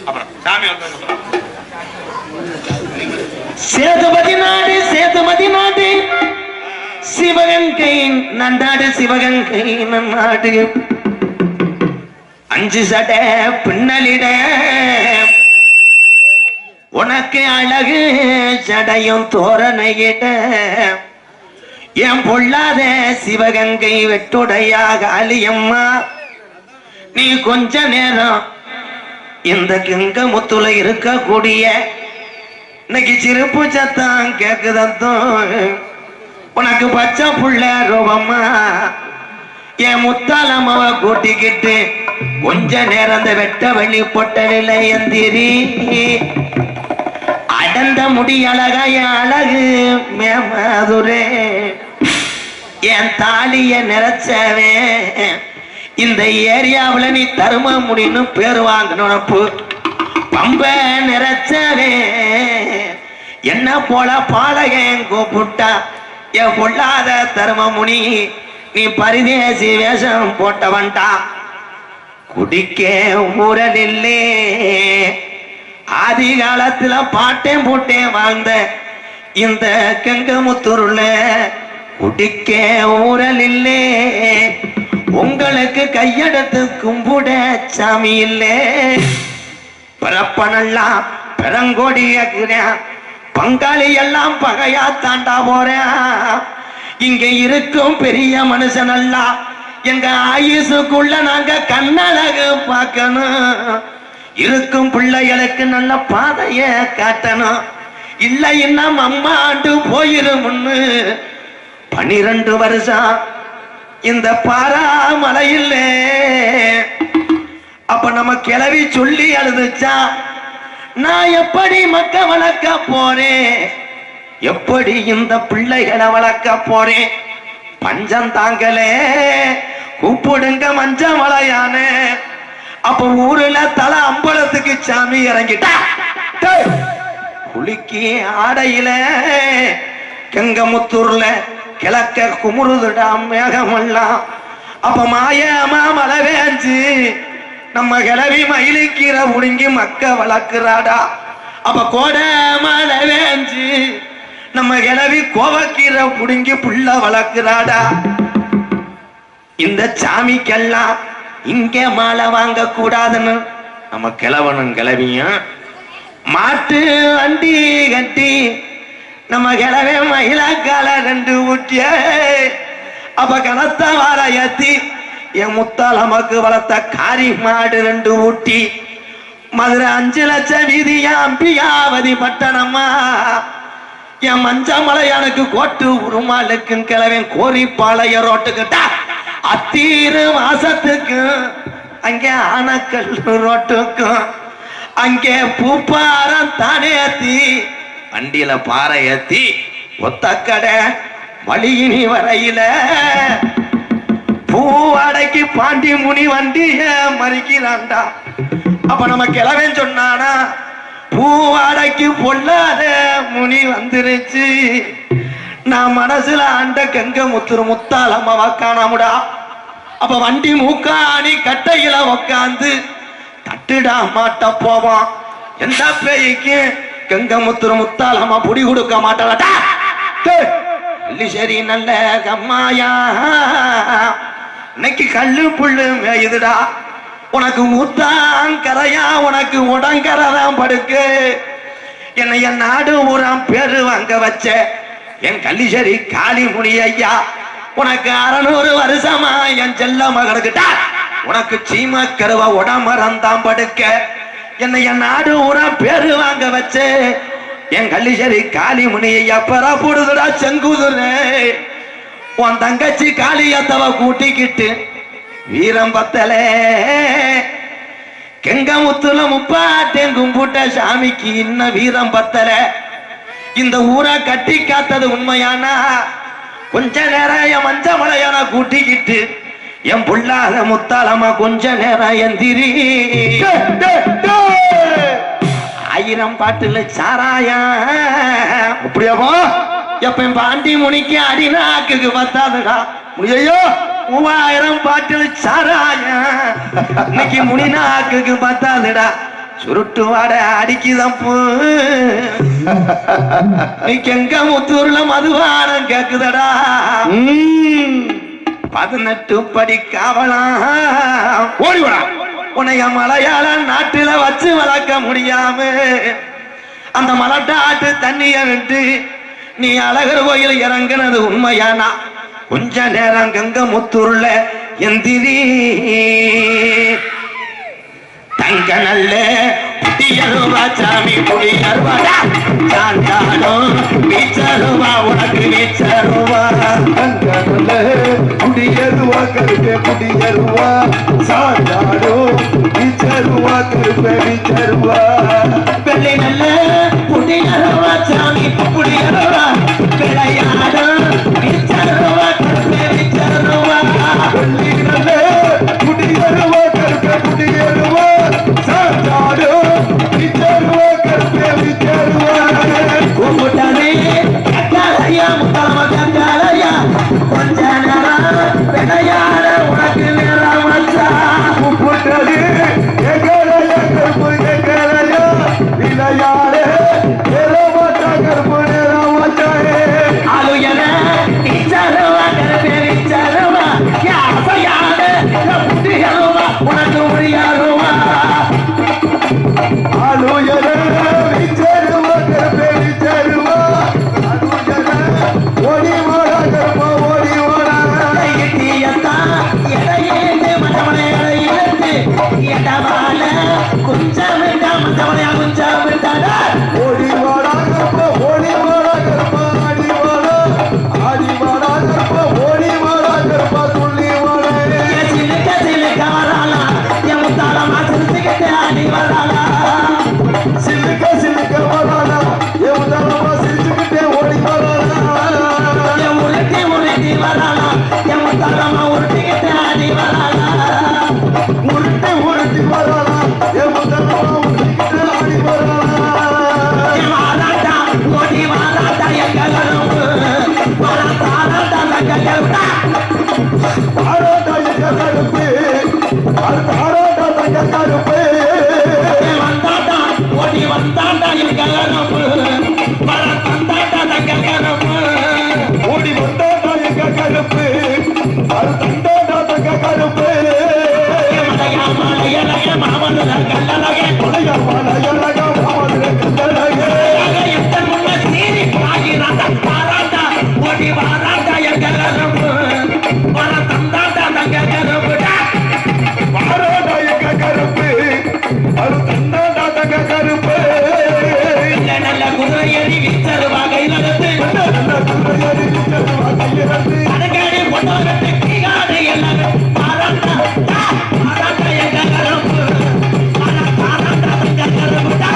அப்புறம் சாமி சேதுபதி நாடு, சேதுபதி நாடு, சிவகங்கை நன்னாடு, சிவகங்கை நன்னாடு, 5 சடை பின்னலிட உனக்கு அழகு சடையும் தோரணையிட, என் பொல்லாத சிவகங்கை வெட்டுடையா காளியம்மா, நீ கொஞ்ச நேரம் இந்த கெங்கமுத்துல இருக்கக்கூடிய இன்னைக்கு சிரிப்பு சத்தம் கேக்குதோ, உனக்கு பச்சை புள்ள ரூபம்மா, என் முத்தாலம்மாவ கூட்டிக்கிட்டு கொஞ்ச நேரம் அந்த வெட்ட வழி பொட்டலில எந்திரி, அடந்த முடி அழகா என் அழகு மேமதுரே, என் தாலிய நிறைச்சவே இந்த ஏரியாவுல நீ தரும முடின்னு பேரு வாங்கினப்பு, பம்ப நிறைச்சவே என்ன போல பாலகன் கூப்பிட்டா, என் பொல்லாத தருமமுனி நீ பரிதேசி வேஷம் போட்டவன்டா, குடிக்க ஊரலில்லே ஆதி காலத்துல பாட்டேன் போட்டேன் வாழ்ந்த இந்த கெங்கமுத்தூர்ல குடிக்க ஊரலில்லே, உங்களுக்கு கையெடுத்து கும்பிட சாமி இல்லே, பிறப்பனெல்லாம் பெருங்கோடிய பங்காளி எல்லாம் பகையா தாண்டா போறேன், இங்க இருக்கும் பெரிய மனுஷன் எல்லாம் எங்க ஆயுசுக்குள்ள நாங்க கண்ணழகு பார்க்கணும், இருக்கும் பிள்ளைகளுக்கு நல்ல பாதைய காட்டணும், இல்லை இன்னும் அம்மா ஆண்டு போயிருமுன்னு 12 வருஷம் இந்த பாராமலையிலே நம்ம கிளவி சொல்லி அழுதுச்சா, நான் எப்படி மக்க வளர்க்க போறேன், எப்படி இந்த பிள்ளைகளை வளர்க்க போறேன், பஞ்சம் தாங்களே கூப்பிடுங்க மஞ்ச மலையான. அப்ப ஊருல தலை அம்பலத்துக்கு சாமி இறங்கிட்டா, குளிக்கி ஆடையில கெங்கமுத்தூர்ல கிழக்க குமுறுதுடா மேகமெல்லாம். அப்ப மாயமா மழை வேஞ்சு நம்ம கிளவி மயிலுக்கீரை உடுங்கி மக்க வளர்க்கிறாடா. அப்ப கோடை மழை வேஞ்சு நம்ம கிளவி கோவக்கீரை புடுங்கி புள்ள வளர்க்கிறாடா. இந்த சாமிக்கெல்லாம் இங்க மாலை வாங்க கூடாதுன்னு நம்ம கிழவனும் கிளவியும் மாட்டு வண்டி கட்டி நம்ம கிளவே மயிலாக்கால 2 ஊட்டிய. அப்ப கனத்த வார ஏத்தி என் முத்தால் நமக்கு வளர்த்த காரி மாடு 2 ஊட்டி. மதுரை 5 லட்சம் வீதியா அம்பியாவதி பட்டணமா. என் மஞ்சமலையானுக்கு கோட்டு உருமாளுக்கு கிளவன் கோரிப்பாளைய ரோட்டுக்கிட்டா அத்தீரு மாசத்துக்கு அங்கே ஆனக்கல் ரோட்டுக்கும் அங்கே பூப்பாரம் தானே ஏத்தி வண்டியில பாறை ஏத்தி ஒத்தக்கடை வழியினி வரையில பூவாடைக்கு பாண்டி முனி வண்டிய மறிக்கிறான்டா. அப்ப நம்ம கிளவன் சொன்னானா, பூவாடைக்கு பொல்லாத முனி வந்துருச்சு. நான் மனசுல ஆண்ட கங்க முத்துரு முத்தாலம்மாவா காணாமுடா. அப்ப வண்டி மூக்காணி கட்டையில உக்காந்து தட்டுடா மாட்ட போவான். எந்த பேய்க்கு கங்க முத்துரு முத்தாலம்மா புடி கொடுக்க மாட்டாளா. சரி நல்ல கம்மாயா, இன்னைக்கு கல்லு புல்லு மேயுதுடா. உனக்கு ஊத்தான் கரையா, உனக்கு உடங்கரதான் படுக்கு. என்னை என் நாடு ஊராம் பேரு வாங்க வச்ச என் கள்ளிசேரி காளிமுனி ஐயா, உனக்கு 600 வருஷமா என் செல்ல மகனுக்கிட்டா உனக்கு சீம கருவா உடமரந்தான் படுக்க. என்னை என் நாடு ஊராம் பேரு வாங்க வச்ச என் கள்ளிசேரி காளிமுனி ஐயா பெறப்படுதுடா செங்குதுரே. உன் தங்கச்சி காளியத்தவ கூட்டிக்கிட்டு வீரம் பத்தலே கெங்கமுத்துல முப்பாட்டேன் கும்பிட்ட சாமிக்கு இன்னும் வீரம் பத்தல. இந்த ஊரை கட்டி காத்தது உண்மையானா கொஞ்ச நேரம் என் மஞ்ச மலையான கூட்டிக்கிட்டு என் புள்ளாத முத்தாலமா கொஞ்ச நேரம் எந்திரி. 1000 பாட்டுல சாராயா அப்படியாப்பா. எப்ப பாண்டி முனிக்கு அடிநாக்குக்கு பத்தாதுடா முடியோ. 3000 பாட்டுல சாராயா இன்னைக்கு முனிநாக்குக்கு பத்தாதுடா. சுருட்டு வாட அடிக்குதப்பு இன்னைக்கு எங்க முத்தூர்ல மதுவானம் கேக்குதடா. 18 படி காவலாம் ஓடிவடா. உன்னைய மலையாள நாட்டுல வச்சு வளர்க்க முடியாம அந்த மலட்டாட்டு தண்ணிய விட்டு நீ அழகர் கோயில் இறங்குனது உண்மையானா கொஞ்ச நேரம் கங்க முத்தூர்ல எந்திரி. தங்க நல்ல குட்டியருவா சாமி குடியருவாடா. சாண்டாலும் வீச்சருவா உனக்கு வீச்சருவா. தங்க நல்ல குடியருவா கருப்பே குடியருவா. சாண்டாலும் வீச்சருவா கருப்பே வீச்சருவா. வெள்ளை நல்ல குடியருவா சாமி குடியருவா. விளையாடும் வீச்சருவா கருப்பே வீச்சருவா. வெள்ளி நல்ல குடியருவா கருப்பே குடியருவா. சாண்டாலும் வீச்சருவா கருப்பே வீச்சருவா. கூப்பிட்டானே கட்டாளையா முத்தாலமா கட்டாளையா கொஞ்ச நேரம் விளையாட உனக்கு நேரம் வச்சா. கூப்பிட்டது எங்களையா கருப்பு எங்களையா விளையாடு ஏறமாட்டா கருப்பு நேரம் வச்சாயே. ஆளுயன இச்சருவா கருப்பே விச்சருவா. யாசையாட புட்டியருவா உனக்கு முடியாருவா. ஆளுயர விச்சருவா கருப்பே விச்சருவா. ஆளுயர ஓடி வாடா கருப்பா ஓடி வாடா. ஓடி வாடா கருப்பா ஓடி வாடா கருப்பா ஆடி வாடா. ஆடி வாடா கருப்பா ஓடி வாடா கருப்பா துள்ளி வாடா. வந்தாண்டா எங்க கருப்பு வர தந்தாண்டா தங்க கருப்பு ஓடி வந்தாடா எங்க கருப்பு அது தந்தாடா தங்க கருப்பு மலையா மலையழக மாமல்ல கல்லழக மலையா மலையழகா மாமல்ல கல்லழக எத்தனை முன்ன சீரி ஆகிறாண்டா பாராண்டா ஓடி வாராண்டா எங்க கருப்பு வர தந்தாண்டா தங்க கருப்புடா மாறாடா எங்க கருப்பு அது தந்தாடா தங்க கருப்பு நல்ல குதிரை ஏறி வீச்சரு வகையில் நடந்து நல்ல குதிரையடி நிற்கிறது வகையிறது அடங்காடி பொண்ணோகத்தை கீழாடு எல்லாரும் பாராண்டா பாராண்டா எங்க கருப்பு வர பாராண்டா தங்க கருப்புடா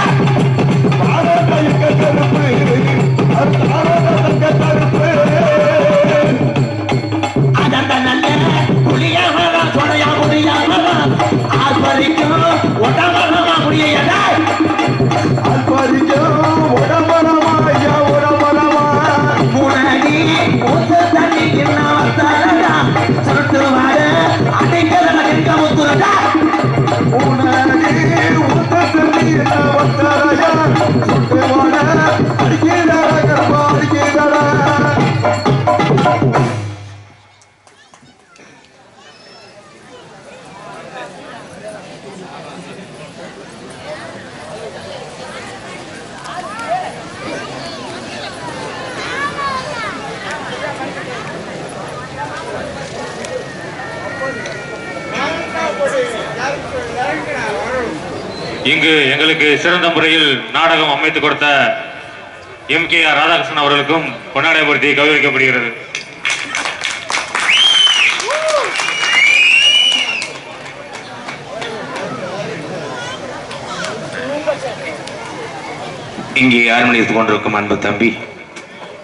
மாறாடா எங்க கருப்பு அது தாராடா தங்க கருப்பு அதந்த நல்ல புளியாமலா சொடையா முடியாமலா ஆஸ்வரிக்கும் ஒட்டமரமா முடியடா அல்பரிக்கும் உடம்பரமா ஐயா உடம்பரமா முன்னாடி ஊத்து தண்ணி கிண்ணாத்தாரடா சுருட்டு வாட அடைக்கல கெங்க முத்துறடா உனடி உத்தத்து நீல வந்தரையா சுட்டு வாட அடிக்கிறடா கருப்பா அடிக்கிறடா இங்கு எங்களுக்கு சிறந்த முறையில் நாடகம் அமைத்து கொடுத்த MKR ராதாகிருஷ்ணன் அவர்களுக்கும் பொன்னாடைபுரத்தி கௌரவிக்கப்படுகிறது. இங்கே அரவணைத்துக் கொண்டிருக்கும் அன்பு தம்பி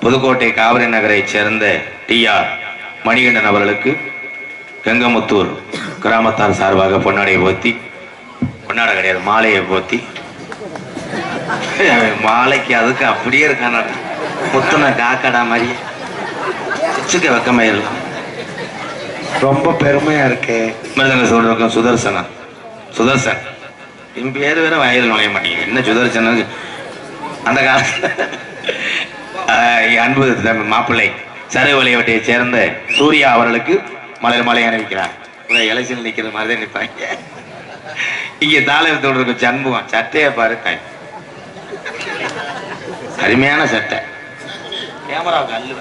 புதுக்கோட்டை காவிரி நகரைச் சேர்ந்த TR மணிகண்டன் அவர்களுக்கு கங்கமுத்தூர் கிராமத்தார் சார்பாக பொன்னாடையை போத்தி, பொன்னாடை கிடையாது மாலையை போத்தி, மாலைக்கு அதுக்கு அப்படியே இருக்கான முத்துன காக்கடா மாதிரி சிச்சுக்க வெக்கமாயிடலாம். ரொம்ப பெருமையா இருக்கு. மிருதங்க சொல்றதுக்கும் சுதர்சன் என் பேர் வேற வயதில் நுழைய மாட்டேங்க. என்ன சுதர்சன் அந்த காலத்துல அன்பு தம்பி மாப்பிள்ளை சருவலைவட்டையை சேர்ந்த சூர்யா அவர்களுக்கு மலர் மாலை அணிவிக்கிறார். எலெக்ஷன் நிற்கிற மாதிரி தான் நிற்பாங்க. இங்க தாளத்தோடு இருக்கும் சண்முகம் சட்டையை பாரு, அருமையான சட்டை. கேமராவுக்கு அல்லுவ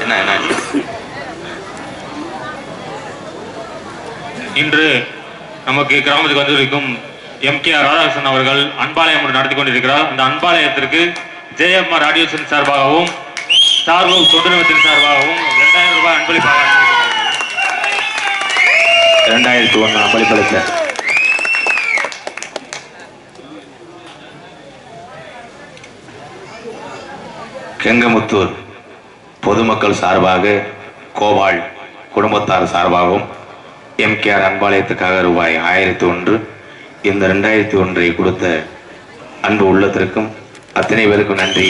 என்ன என்ன இன்று நமக்கு கிராமத்துக்கு வந்திருக்கும் MKR ராதாகிருஷ்ணன் அவர்கள் அன்பாலயம் நடத்தி கொண்டிருக்கிறார். அந்த அன்பாலயத்திற்கு JMR ராடியோசன் சார்பாகவும் ஸ்டார்போக் தொண்டுநிறுவனத்தின் சார்பாகவும் 2000 ரூபாய் அன்பளிப்பாக 2001 அன்பளிப்பளித்த கெங்கமுத்தூர் பொதுமக்கள் சார்பாக கோபால் குடும்பத்தார் சார்பாகவும் MKR அன்பாலயத்துக்காக ரூபாய் 1001. இந்த 2001 கொடுத்த அன்பு உள்ளத்திற்கும் அத்தனை பேருக்கும் நன்றி,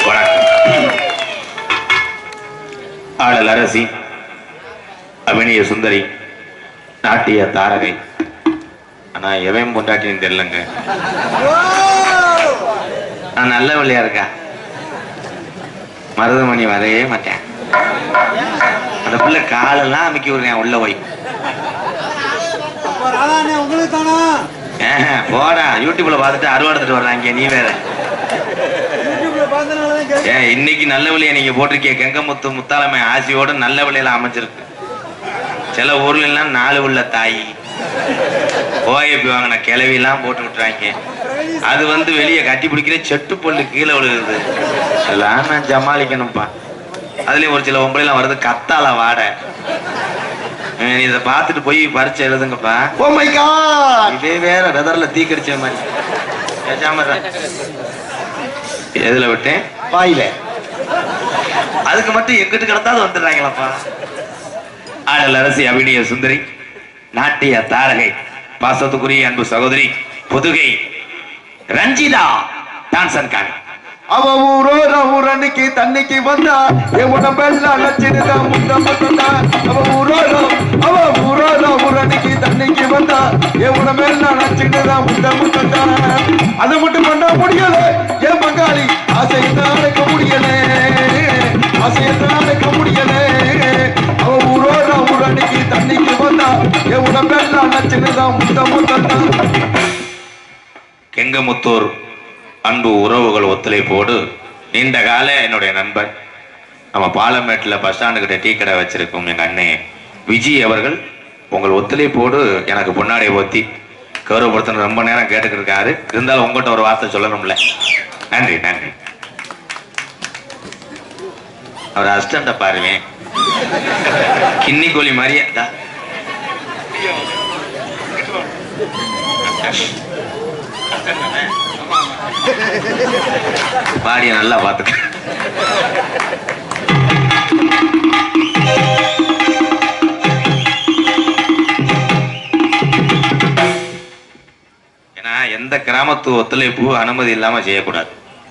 வணக்கம். ஆடல் அரசி, அபிநய சுந்தரி, நாட்டிய தாரகை. ஆனா எவன் பொண்டாட்டின்னு தெரியலங்க. நான் நல்ல வழியா இருக்கா, மருதமணி வரையே மாட்டேன். அந்த பிள்ளை காலெல்லாம் அமைக்கி விடுறேன் உள்ள போய். போடா, யூடியூப்ல பார்த்துட்டு அறுவாடுத்துட்டு வர்றாங்க. நீ வேற இன்னைக்கு நல்ல வழியா நீங்க போட்டிருக்கீங்க. கெங்கமுத்து முத்தாலமை ஆசியோட நல்ல வழியில அமைச்சிருக்கு. சில ஊர்ல எல்லாம் 4 உள்ள தாய் ஓஏபி வாங்கின கிளவி எல்லாம் போட்டு விட்டுறாங்க. அது வெளியே கட்டி பிடிக்கிற செட்டு பொண்ணு கீழே விழுகுது. எல்லாம் நான் சமாளிக்கணும்ப்பா. அதுலயும் ஒரு சில ஒம்பளைலாம் வருது கத்தால வாட. இதை பார்த்துட்டு போய் பரிச்சை எழுதுங்கப்பா. ஓ மை காட், இதே வேற வெதர்ல தீக்கடிச்ச மாதிரி. எதுல விட்டேன்? வாயில. அதுக்கு மட்டும் எங்கிட்டு கிடத்தாது வந்துடுறாங்களப்பா. ஆடல் அரசி, அபிநய சுந்தரி, நாட்டிய தாரகை, பாசத்துக்குரிய அன்பு சகோதரி புதுகை ரஞ்சிதா டான்சன் கான். அவ ஊரோட ஊரன்னைக்கு தண்ணிக்கு வந்தா என் உடம்பெல்லாம் அழைச்சிடுதா முந்த முத்தா. அவ ஊரோட ஊரன்னைக்கு தண்ணிக்கு வந்தா என் உடம்பெல்லாம் நினைச்சுக்கிட்டுதான் முத்த முத்தான். அது மட்டும் பண்ண முடியல என் பங்காளி, ஆசையத்தான் அடைக்க முடியல, ஆசையத்தான் அடைக்க முடியல. அவ ஊரோட ஊரடிக்கு தண்ணிக்கு வந்தா என் உடம்பெல்லாம் நச்சுன்னுதான் முத்த முத்தான். கெங்கமுத்தூர் அன்பு உறவுகள் ஒத்துழைப்போடு நீண்ட கால என்னுடைய நண்பன், நம்ம பாலமேட்டில் பஸ் ஸ்டாண்டு கிட்ட டீ கடை வச்சிருக்கோம் எங்க அண்ணே விஜய் அவர்கள் உங்கள் ஒத்துழைப்போடு எனக்கு பொன்னாடை ஊத்தி கௌரவப்படுத்தணும் ரொம்ப நேரம் கேட்டுக்கிட்டு இருக்காரு. இருந்தாலும் உங்கள்கிட்ட ஒரு வார்த்தை சொல்லணும்ல. நன்றி நன்றி. அவர் அசிஸ்டண்ட பாருவேன், கிண்ணி கோழி மாதிரியே பாடிய நல்லா பார்த்துக்க. ஏன்னா எந்த கிராமத்து ஒத்துழைப்பு அனுமதி இல்லாம செய்யக்கூடாது.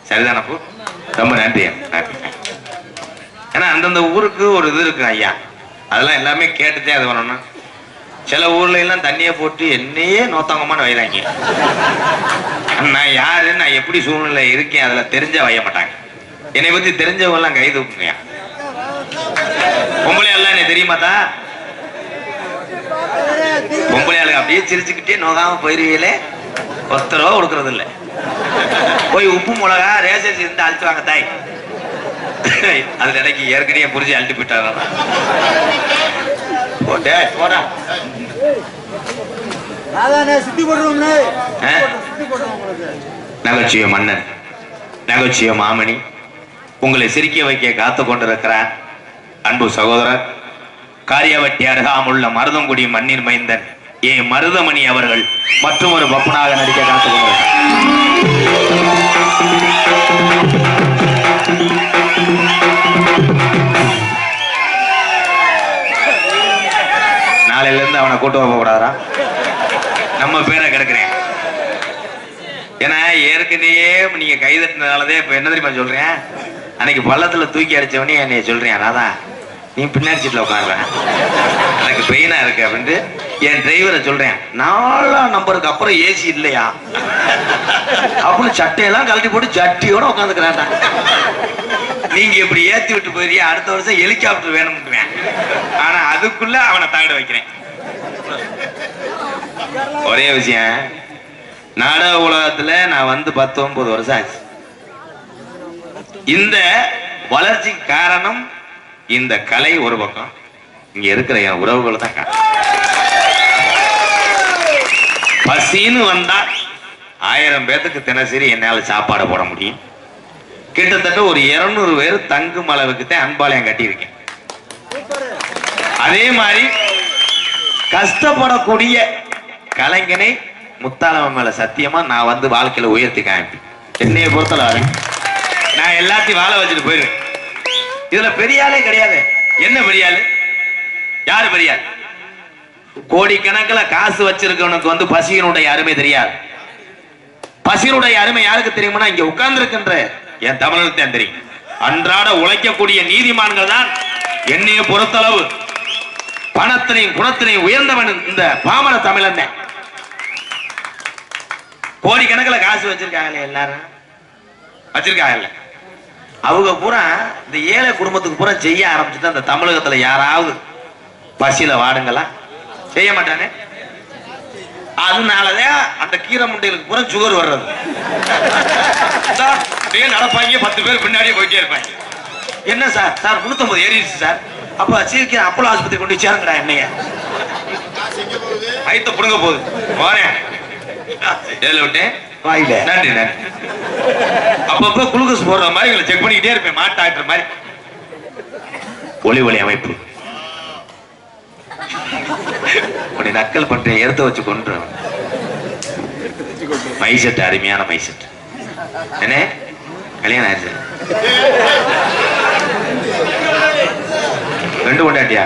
சரிதானப்பூ? ரொம்ப நன்றி. ஏன்னா அந்தந்த ஊருக்கு ஒரு இது இருக்கு ஐயா, அதெல்லாம் எல்லாமே கேட்டுட்டே அது பண்ணணும். சில ஊர்ல எல்லாம் தண்ணியை போட்டு என்னையே நோத்தாங்கம்மான்னு வைறாங்க. நான் யாரு, நான் எப்படி சூழ்நிலை இருக்கேன் அதுல தெரிஞ்ச வைய மாட்டாங்க. என்னை பத்தி தெரிஞ்சவங்க எல்லாம் கை தூக்குங்க. பொம்பளை எல்லாம் என்ன தெரியுமாத்தா? பொம்பளை ஆளுங்க அப்படியே சிரிச்சுக்கிட்டே நோகாம போயிருவீங்களே, ஒருத்தரோ கொடுக்கறது இல்லை. போய் உப்பு மிளகா ரேஷன் இருந்து அழிச்சு வாங்க தாய். அது நினைக்கி ஏற்கனவே புரிஞ்சு அழிட்டு போயிட்டாங்க. நகைச்சுவை மன்னன், நகைச்சுவை மாமணி, உங்களை சிரிக்க வைக்க காத்து கொண்டிருக்கிறார் அன்பு சகோதரர் காரியவட்டி அருகாமுள்ள மருதங்குடி மண்ணின் மைந்தன் ஏ மருதமணி அவர்கள் மற்றும் ஒரு பப்பனாக நடிக்க காத்து கொண்டிருக்கிறார். நாளையில இருந்து அவனை கூட்டு போக கூடாதா? நம்ம பேரை கிடக்குறேன். ஏன்னா ஏற்கனவே நீங்க கைதட்டினாலதே இப்ப என்ன தெரியுமா சொல்றேன், அன்னைக்கு பள்ளத்துல தூக்கி அடிச்சவனே என்னைய சொல்றேன், ராதா நீ பின்னாடி சீட்ல உட்காருவேன், எனக்கு பெயினா இருக்கு அப்படின்ட்டு என் டிரைவரை சொல்றேன். 4ஆம் நம்பருக்கு அப்புறம் ஏசி இல்லையா அப்படின்னு சட்டையெல்லாம் கழட்டி போட்டு சட்டியோட உட்காந்துக்கிறான். நீங்க இப்படி ஏத்தி விட்டு போயிருக்க, அடுத்த வருஷம் ஹெலிகாப்டர் வேணும்னுவேன். ஆனா அதுக்குள்ள அவனை தாங்கிட வைக்கிறேன். ஒரே விஷயம், நாடக உலகத்துல நான் வந்து 19 வருஷம் ஆச்சு. இந்த வளர்ச்சிக்கு காரணம் இந்த கலை ஒரு பக்கம், இங்க இருக்கிற என் உறவுகள் தான் காரணம். பசின்னு வந்தா 1000 பேத்துக்கு தினசரி என்னால சாப்பாடு போட முடியும். கிட்டத்தட்ட ஒரு 200 பேர் தங்கும் அளவுக்கு தான் அன்பாலயம் கட்டியிருக்கேன். அதே மாதிரி கஷ்டப்படக்கூடிய கலைஞனை முத்தாளம் மேல சத்தியமா நான் வந்து வாழ்க்கையில உயர்த்தி காமிப்பேன். என்னைய பொறுத்தளவு நான் எல்லாத்தையும் வாழ வச்சுட்டு போயிருவேன். இதுல பெரியாலே கிடையாது. என்ன பெரியாளு? யாரு பெரியாள்? கோடிக்கணக்கில் காசு வச்சிருக்கவனுக்கு வந்து பசியினுடைய அருமை தெரியாது. பசியினுடைய அருமை யாருக்கு தெரியுமா? இங்க உட்கார்ந்து இருக்கின்ற என் தமிழனுக்கு தான் தெரியும். அன்றாட உழைக்கக்கூடிய நீதிமான்கள் தான் என்னைய பொறுத்தளவு பணத்தினையும் குணத்தினையும் உயர்ந்தவன் இந்த பாமர தமிழன் தான். கோடிக்கணக்கில் காசு வச்சிருக்காங்க, எல்லாரும் வச்சிருக்காங்கல்ல, அவங்க பூரா இந்த ஏழை குடும்பத்துக்கு பூரா செய்ய ஆரம்பிச்சுட்டு அந்த தமிழகத்துல யாராவது பசியில வாடுங்களா? செய்ய மாட்டானே. அதனாலதான் அந்த கீரை முட்டைகளுக்கு பூரா சுகர் வர்றது. நடப்பாங்க, 10 பேர் பின்னாடியே போயிட்டே இருப்பாங்க. என்ன சார்? சார் 350 ஏறிடுச்சு சார். அப்ப சீக்கிரம் அப்போலோ ஆஸ்பத்திரி கொண்டு சேருங்கடா. என்னைய ஐத்த புடுங்க போகுது, போறேன் விட்டேன் வாயில. நன்றி நன்றி. அப்பப்ப குளுக்கோஸ் போடுற மாதிரி இவங்களை செக் பண்ணிக்கிட்டே இருப்பேன், மாட்டாக்குற மாதிரி. ஒளி ஒளி அமைப்பு உன்னை நக்கல் பண்றேன், எடுத்து வச்சு கொண்டு மைசெட், அருமையான மைசெட். என்ன கல்யாணம் ஆயிடுச்சு? 2 கொண்டாட்டியா?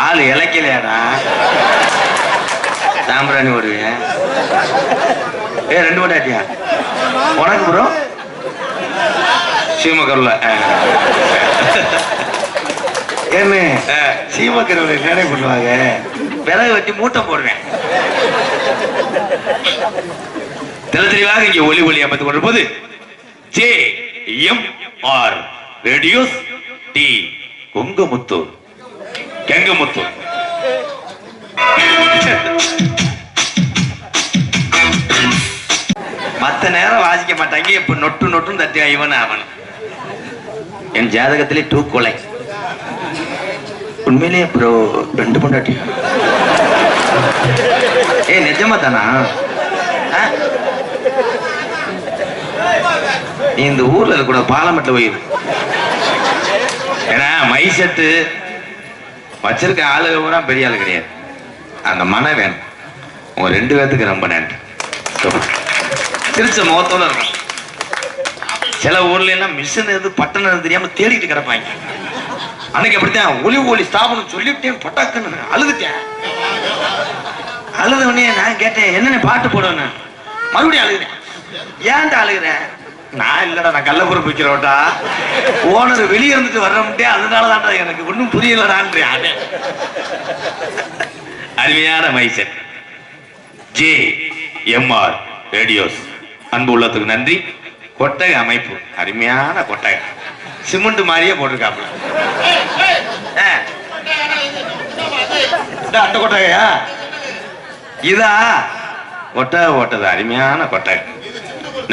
ஆளு இலைக்கலையாடா, சாம்பிராணி ஓடுவேன். 2 கொண்டாட்டியா உனக்கு ப்ரோ? சீமக்கருல என்ன சீமக்கருவில் என்ன பண்ணுவாங்க? விறகு வெட்டி மூட்டை போடுவேன். தெளிவாக இங்கே ஒலி ஒலி அமைத்துக் கொண்டிருப்பது JMR ரேடியோஸ் டி கொங்கமுத்தூர் கெங்கமுத்தூர். மத்த நேரம் வாசிக்க மாட்டாங்க. இப்ப நொட்டு நொட்டும் தட்டி இவன் அவன். என் ஜாதகத்திலே 2 கொலை. உண்மையிலே ப்ரோ 2 பொண்டாட்டி. நிஜமா தானா? நீ இந்த ஊர்ல இருக்க பாலமட்டில் போயிரு. ஏன்னா மைசெட்டு வச்சிருக்க ஆளுக பூரா பெரிய ஆளு கிடையாது. அந்த மன வேணும். உங்க 2 பேர்த்துக்கு ரொம்ப நன்றி. திருச்ச முகத்தோட இருக்கும். சில ஊர்ல எல்லாம் மிஷின் எது பட்டணம் தெரியாம தேடிட்டு கிடப்பாங்க. அன்னைக்கு அப்படித்தான் ஒலி ஒலி ஸ்தாபனம் சொல்லிட்டேன். பட்டாக்குன்னு அழுதுட்டேன். அழுதவனே நான் கேட்டேன், என்னென்ன பாட்டு போடுவேன். மறுபடியும் அழுகிறேன். ஏன்டா அழுகிறேன்? நான் இல்லடா, நான் கள்ளப்புறம் பிடிக்கிறோட்டா. ஓனர் வெளியே இருந்துட்டு வர்றோம்ட்டே, அதனாலதான்டா எனக்கு ஒன்றும் புரியலடான். அருமையான மைசெட் JMR ரேடியோஸ். அன்பு உள்ளத்துக்கு நன்றி. கொட்டகை அமைப்பு அருமையான கொட்டகை. சிமெண்ட் மாதிரியே போட்டிருக்காப்புல. அந்த கொட்டகையா இதா? கொட்டகை போட்டது அருமையான கொட்டகை.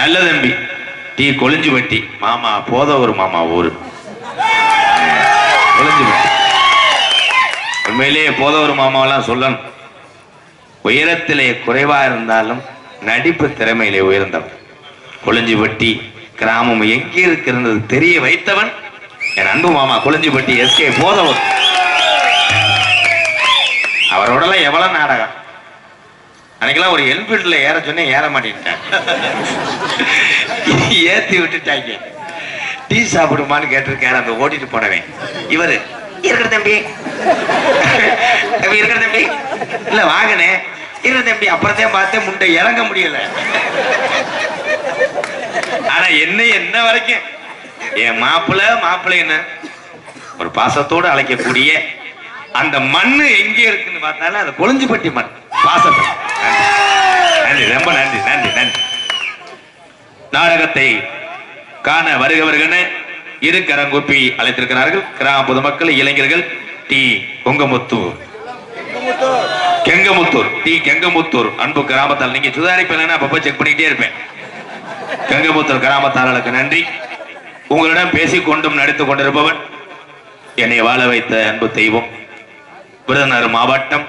நல்ல தம்பி டி கொளிஞ்சுபட்டி மாமா, போதவூர் மாமா ஊரு கொளிஞ்சுபட்டி. உண்மையிலேயே போதவூர் மாமாவெல்லாம் சொல்லணும். உயரத்திலே குறைவா இருந்தாலும் நடிப்பு திறமையிலே உயர்ந்தவன். கொளிஞ்சுபட்டி கிராமம் எங்கே இருக்கிறது தெரிய வைத்தவன் என் அன்பு மாமா கொளிஞ்சுபட்டி SK போதவூர். அவரோடலாம் எவ்வளவு நாடகம். அன்னைக்கெல்லாம் ஒரு என்ஃபீல்ட்ல ஏற சொன்னேன், ஏற மாட்டேன்ட்டேன். ஏத்தி விட்டுட்டாங்க. டீ சாப்பிடுமான்னு கேட்டிருக்காரு அந்த ஓட்டிட்டு போனவன். இவரு இருக்கிற தம்பி இருக்கிற தம்பி இல்ல வாங்கினே இருக்கிற தம்பி. அப்புறத்தையும் பார்த்தேன் முண்டை இறங்க முடியல. ஆனா என்ன வரைக்கும் என் மாப்பிள்ளை என்ன ஒரு பாசத்தோடு அழைக்கக்கூடிய அந்த மண்ணு எங்கே இருக்குன்னு பார்த்தாலும் அது கொளிஞ்சுபட்டி மண். பாசத்தை நன்றி, ரொம்ப நன்றி நன்றி நன்றி. நாடகத்தை காண வருகவர்கள்னு இரு கரங்கூப்பி அழைத்திருக்கிறார்கள் கிராம பொதுமக்கள், இளைஞர்கள். டி கொங்கமுத்தூர் கெங்கமுத்தூர் டி கெங்கமுத்தூர் அன்பு கிராமத்தால். நீங்க சுதாரிப்பேன் அப்பப்ப செக் பண்ணிக்கிட்டே இருப்பேன். கெங்கமுத்தூர் கிராமத்தார்களுக்கு நன்றி. உங்களிடம் பேசிக்கொண்டும் நடித்துக் கொண்டிருப்பவன் என்னை வாழ வைத்த அன்பு தெய்வம், விருதுநகர் மாவட்டம்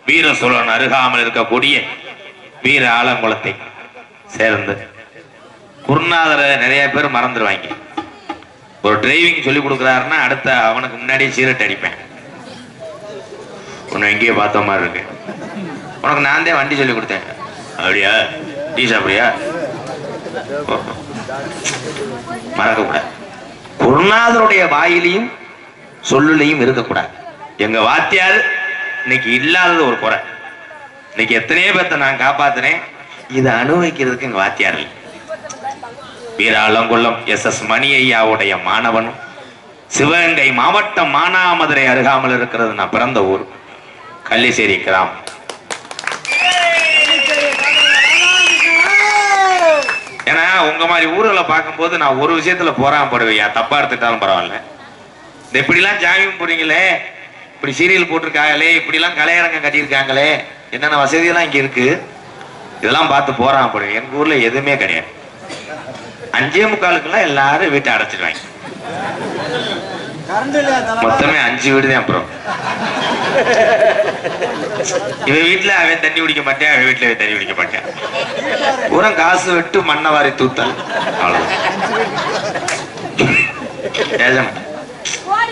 வீர சோழன் அருகாமல் இருக்கக்கூடிய வீர ஆலங்குளத்தை சேர்ந்து குருநாதரை நிறைய பேர் மறந்துடுவாங்க. ஒரு டிரைவிங் சொல்லி கொடுக்குறாருன்னா அடுத்த அவனுக்கு முன்னாடியே சீரட் அடிப்பேன். உன்னை எங்கேயோ பார்த்த மாதிரி இருக்கு, உனக்கு நான் தான் வண்டி சொல்லி கொடுத்தேன். அப்படியா? டீ சாப்பிடுறியா? மறக்கக்கூடாது. குருநாதருடைய வாயிலையும் சொல்லுலையும் இருக்கக்கூடாது. எங்க வாத்தியார் இன்னைக்கு இல்லாதது ஒரு குறை. இன்னைக்கு எத்தனையோ பேர்த்த நான் காப்பாத்தினேன். இதை அனுபவிக்கிறதுக்கு எங்க வாத்தியார் இல்லை. வீராலங்குளம் SS மணி ஐயாவுடைய மாணவனும், சிவகங்கை மாவட்டம் மானாமதுரை அருகாமல் இருக்கிறது நான் பிறந்த ஊர் கள்ளிசேரி கிராமம். ஏன்னா உங்க மாதிரி ஊர்களை பார்க்கும்போது நான் ஒரு விஷயத்துல போராமப்படுவையா, தப்பா எடுத்துட்டாலும் பரவாயில்ல. இந்த இப்படிலாம் ஜாமியம் போறீங்களே, இப்படி சீரியல் போட்டிருக்காங்களே, இப்படிலாம் கலையரங்கம் கட்டியிருக்காங்களே, என்னென்ன வசதியெல்லாம் இங்க இருக்கு, இதெல்லாம் பார்த்து போராமப்படுவேன். எங்க ஊர்ல எதுவுமே கிடையாது. 5:45 எல்லாரும் வீட்டை அடைச்சிடுவாங்க. மொத்தமே 5 வீடு தான். அப்புறம் இவன் வீட்டுல அவன் தண்ணி குடிக்க மாட்டேன், அவன் வீட்டுல தண்ணி குடிக்க மாட்டேன். பூரா காசு விட்டு மண்ணை வாரி தூத்தல்.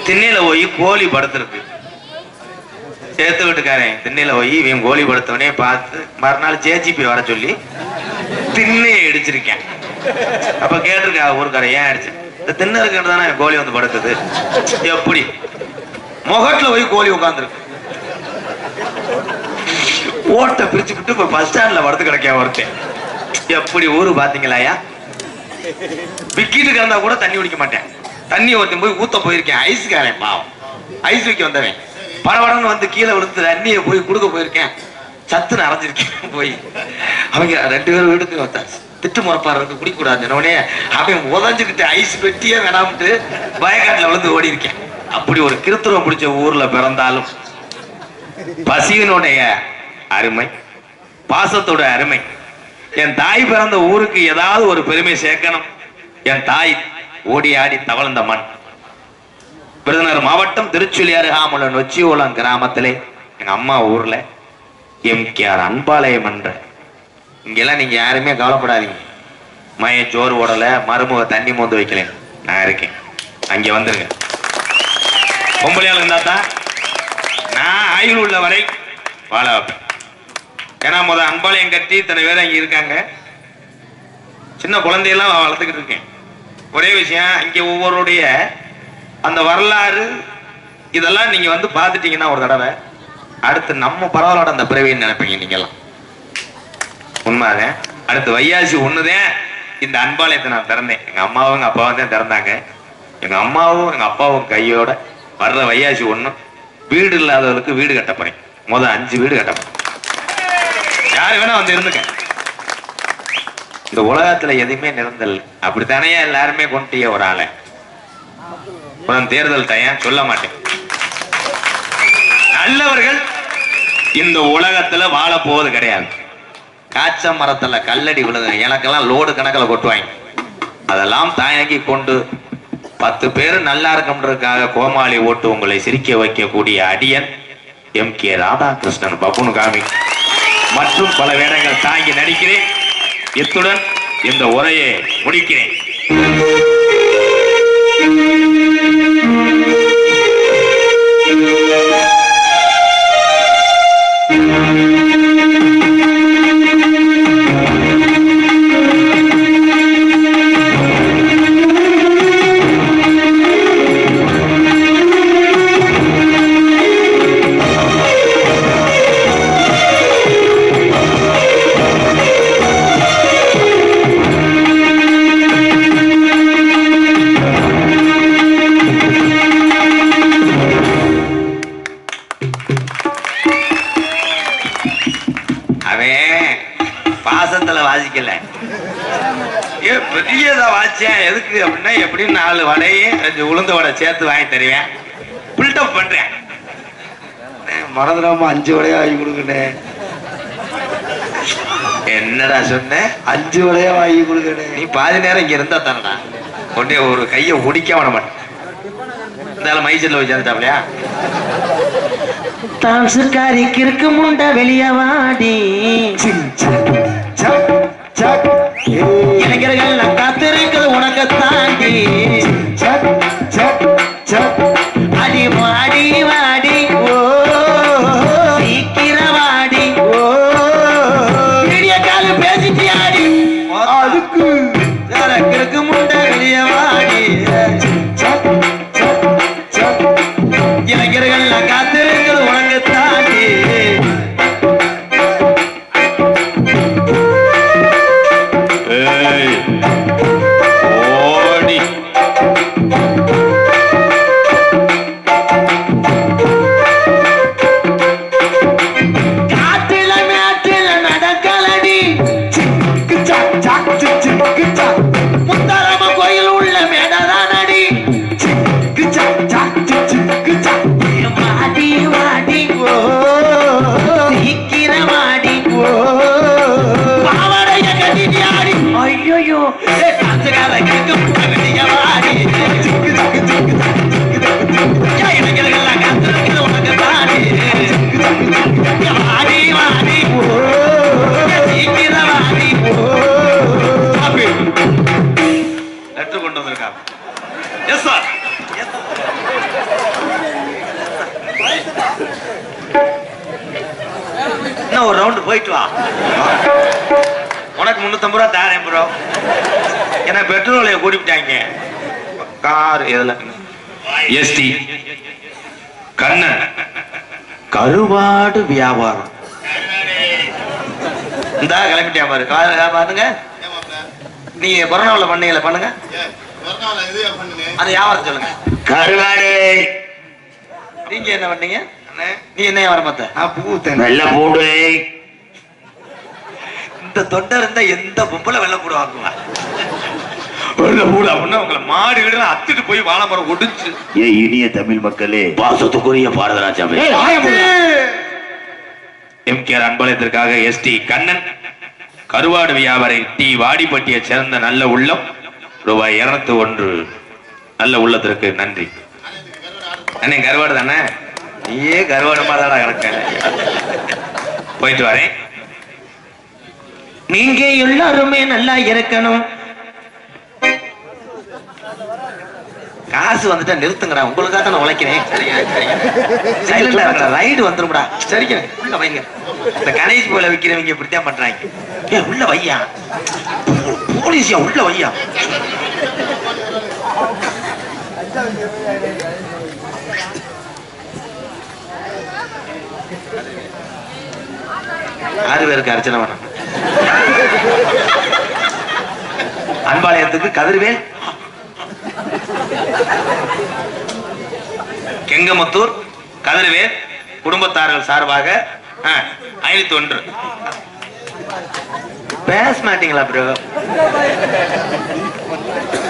திண்ணையில போய் கோழி படுத்திருக்கு. சேர்த்து வீட்டுக்காரன் திண்ணையில போய் இவன் கோழி படுத்தவனே பார்த்து மறுநாள் JCP வர சொல்லி திண்ணையை இடிச்சிருக்கேன். அப்ப கேட்டிருக்கா ஊருக்கார, ஏன் அடிச்சு? இந்த திண்ணை இருக்குன்னு தானே கோழி வந்து படுக்குது. எப்படி முகத்துல போய் கோழி உட்காந்துருக்கு. ஓட்டை பிரிச்சுக்கிட்டு இப்ப பஸ் ஸ்டாண்ட்ல படுத்து கிடைக்க ஒருத்தன். எப்படி ஊரு பாத்தீங்களாயா? விக்கிட்டு கிடந்தா கூட தண்ணி குடிக்க மாட்டேன். தண்ணி ஒருத்தன் போய் ஊத்த போயிருக்கேன். ஐஸ்காரன் பாவம், ஐஸ் வைக்க வந்தவன் படபடன்னு வந்து கீழே விழுந்து தண்ணியை போய் கொடுக்க போயிருக்கேன், சத்து அரைஞ்சிருக்கேன் போய். அவங்க 2 பேரும் வீட்டுக்கு வந்தாச்சு. திட்டு முறப்பாருக்கு குடிக்கூடாது உடனே அவன் உதஞ்சுக்கிட்டு ஐஸ் பெட்டியே வேணாம்ட்டு வயக்காட்டுல விழுந்து ஓடி இருக்கேன். அப்படி ஒரு கிருத்துவம் பிடிச்ச ஊர்ல பிறந்தாலும் பசியினுடைய அருமை, பாசத்தோட அருமை, என் தாய் பிறந்த ஊருக்கு ஏதாவது ஒரு பெருமை சேர்க்கணும். என் தாய் ஓடி ஆடி தவழ்ந்த மண் விருதுநகர் மாவட்டம் திருச்சுழி அருகாமுள்ள நொச்சியோளம் கிராமத்திலே எங்க அம்மா ஊர்ல எம்கேஆர் அன்பாலயம் என்ற. இங்கெல்லாம் நீங்க யாருமே கவலைப்படாதீங்க, மயம் சோறு ஓடல, மருமக தண்ணி மோந்து வைக்கல, நான் இருக்கேன். அங்க வந்துருங்க. பொம்பளையாள் இருந்தா தான் நான் ஆயுள் உள்ள வரை வாழ வைப்பேன். ஏன்னா அன்பாலயம் கட்டி இத்தனை பேர் அங்க இருக்காங்க. சின்ன குழந்தையெல்லாம் வளர்த்துக்கிட்டு இருக்கேன். ஒரே விஷயம், இங்க ஒவ்வொருடைய அந்த வரலாறு இதெல்லாம் நீங்க வந்து பார்த்துட்டீங்கன்னா ஒரு தடவை அடுத்து நம்ம பரவாயில்ல அந்த பிறவின்னு நினைப்பீங்க நீங்கெல்லாம். உண்மையாக அடுத்து வையாசி ஒண்ணுதான் இந்த அன்பாலயத்தை நான் திறந்தேன். எங்க அம்மாவும் எங்க அப்பாவும் தான் திறந்தாங்க. எங்க அம்மாவும் எங்க அப்பாவும் கையோட வர்ற வையாசி ஒண்ணு. வீடு இல்லாதவர்களுக்கு வீடு கட்ட போறேன். 5 வீடு கட்ட போறேன். யாரு வேணா வந்து இருந்துக்க. இந்த உலகத்துல எதுவுமே நிரந்தல். அப்படித்தானே எல்லாருமே கொண்டிய ஒரு ஆளை தேர்தல் தயன் சொல்ல மாட்டேன். நல்லவர்கள் இந்த உலகத்துல வாழ போவது கிடையாது. காய்ச்ச மரத்துல கல்லடி விழுது எனக்கெல்லாம் லோடு கணக்கில் கொட்டுவாங்க. அதெல்லாம் தாங்கி கொண்டு 10 பேர் நல்லா இருக்கும்ன்றதுக்காக கோமாளி ஓட்டு உங்களை சிரிக்க வைக்கக்கூடிய அடியன் எம்கே ராதாகிருஷ்ணன் பப்புனு காமி மற்றும் பல வேடங்கள் தாங்கி நடிக்கிறேன். இத்துடன் இந்த உரையை முடிக்கிறேன். பாசத்துல வாசிக்கல, பெரியதா வாசிச்சேன். எதுக்கு அப்படின்னா எப்படின்னு 4 வடையும் 5 உளுந்த வடை சேர்த்து வாங்கி தருவேன். பில்டப் பண்றேன். மறந்துடாம 5 வடையா வாங்கி கொடுக்கணே. என்னடா சொன்ன? 5 வடையா வாங்கி கொடுக்கணே. நீ பாதி நேரம் இங்க இருந்தா தானடா கொண்டே ஒரு கையை ஒடிக்க விட மாட்டேன். இருந்தாலும் மைசூர்ல போய் சேர்ந்துட்டாப்லையா? தான்சுக்காரி கிறுக்கு முண்ட வெளியவாடி இளைஞர்கள் காத்திருக்கிறது உனக்கு தாண்டி அடி வாடி வாடி ஓ சீக்கிர வாடி ஓ பெரிய காலு பேசிட்டு ஆடி அதுக்கு கிறுக்கு முண்ட வெளியவாடி இளைஞர்கள் காத்திருக்கிறது உனக்கு தாண்டி ஓடி காட்டில மேட்டில நடக்கலடி முத்தாரம்ம கோயில் உள்ள மேடதானடி வாடி வாடி ஓ சீக்கிர வாடி ஓ பாவடைய கட்டிட்டு ஆடி ஐயோ காசுகால கேட்க முட்டை வாடி இளைஞர்கள்லாம் காத்திருக்கிறது உனக்கு தாடி வாடி வாடி ஓ சீக்கிர வாடி ஓ லெட்டர் கொண்டு வந்திருக்காங்க. Yes sir. இன்னும் ஒரு ரவுண்டு போயிட்டு வா. உனக்கு 350 ரூபா தாரேன் ப்ரோ. ஏன்னா பெட்ரோலை கூட்டிவிட்டாங்க. கார் எதுல எஸ்டி கண்ணன் கருவாடு வியாபாரம் இந்த கிளம்பிட்டியா பாரு. பாருங்க, நீங்க கொரோனாவில் பண்ணீங்களா? பண்ணுங்க, அது வியாபாரம் சொல்லுங்க. கருவாடு. நீங்க என்ன பண்ணீங்க? நீ என்ன வர மாத்த நான் பூ ஊத்தேன். வெள்ள பூண்டு இந்த தொண்டை இருந்தா எந்த பொம்பளை வெள்ளை கூட வாங்குவா வெள்ள பூடு அப்படின்னா உங்களை மாடு வீடு அத்துட்டு போய் வாழை மரம் ஒடிச்சு. ஏ இனிய தமிழ் மக்களே, பாசத்துக்குரிய பாரதராஜாவே, எம்கேஆர் அன்பலத்திற்காக எஸ்டி கண்ணன் கருவாடு வியாபாரி டி வாடிப்பட்டியை சேர்ந்த நல்ல உள்ளம் ரூபாய் 201 நல்ல உள்ளத்திற்கு நன்றி. அண்ணே கருவாடு தானே, நீயே கருவாடு மாதிரி கிடக்க. போயிட்டு வரேன். நீங்க எல்லாருமே நல்லா இருக்கணும். காசு வந்துட்டா நிறுத்துங்கடா, உங்களுக்காக தான் நான் உழைக்கிறேன். சைலண்ட்ல இருக்கடா, ரைடு வந்துரும்டா. சரிங்க, உள்ள வைங்க. இந்த கணேஷ் போல விக்கிறவங்க இப்படித்தான் பண்றாங்க. ஏ உள்ள வையா, போலீஸியா உள்ள வையா. ஆறு பேருக்கு அர்ச்சனை வேணும். அன்பாலயத்துக்கு கதிர்வேல், கெங்கமுத்தூர் கதிர்வேல் குடும்பத்தார்கள் சார்பாக 501. பேச மாட்டீங்களா ப்ரோ?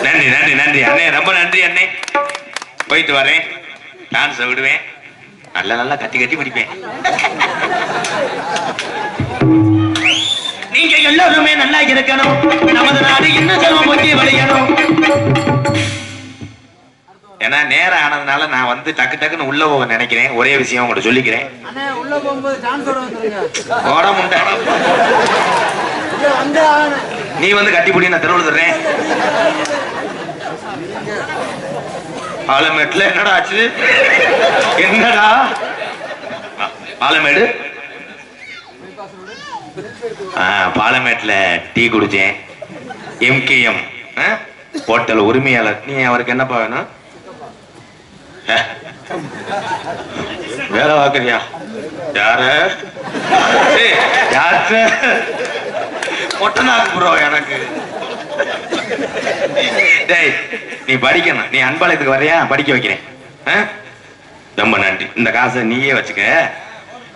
நன்றி நன்றி நன்றி அண்ணே, ரொம்ப நன்றி அண்ணே. போயிட்டு வரேன். டான்ஸ் விடுவேன், நல்லா நல்லா கட்டி கட்டி பிடிப்பேன். நீங்க எல்லாருமே நல்லா இருக்கணும். நமது நாடு இன்னும் செல்வம் பற்றி விளையணும். ஏன்னா நேரம் ஆனதுனால நான் வந்து டக்கு டக்குன்னு உள்ள போக நினைக்கிறேன். ஒரே விஷயம் உங்கள்ட்ட சொல்லிக்கிறேன். முண்டை நீ வந்து கட்டிப்பிடி, நான் தெருவில் தர்றேன். பாலமேட்டுல என்னடா ஆச்சு? என்னடா பாலமேடு? பாலமேட்டுல டீ குடிச்சேன். எம்கேஎம் ஹோட்டல் உரிமையாளர். நீ அவருக்கு என்னப்பா வேணும்? வேலை வாக்குறியா? யாரு? யாரு? மொட்டனாக்கு ப்ரோ எனக்கு. டேய் நீ படிக்கணும். நீ அன்பாலயத்துக்கு வரையா? படிக்க வைக்கிறேன். ரொம்ப நன்றி. இந்த காசை நீயே வச்சுக்க,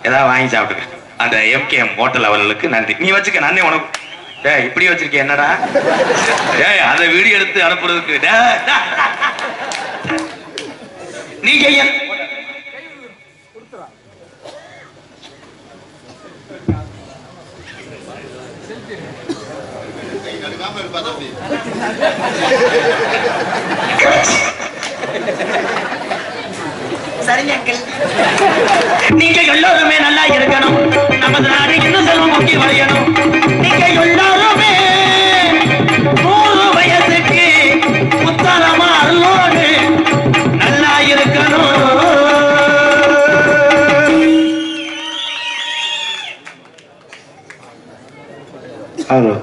ஏதாவது வாங்கி சாப்பிட்டுக்க. அந்த எம்கேஎம் ஹோட்டல் அவர்களுக்கு நன்றி. நீ வச்சுக்க, நானே உனக்கு. டேய் இப்படி வச்சிருக்கேன் என்னடா? டேய் அதை வீடியோ எடுத்து அனுப்புறதுக்கு நீங்க சரிங்க அங்கிள். நீங்க எல்லாருமே நல்லா இருக்கணும். நமது நாடு இன்னும் செல்வம் நோக்கி வளையணும். நீங்க எல்லாருமே 100 வயசுக்கு புத்தகமா அருளோடு நல்லா இருக்கணும். ஹலோ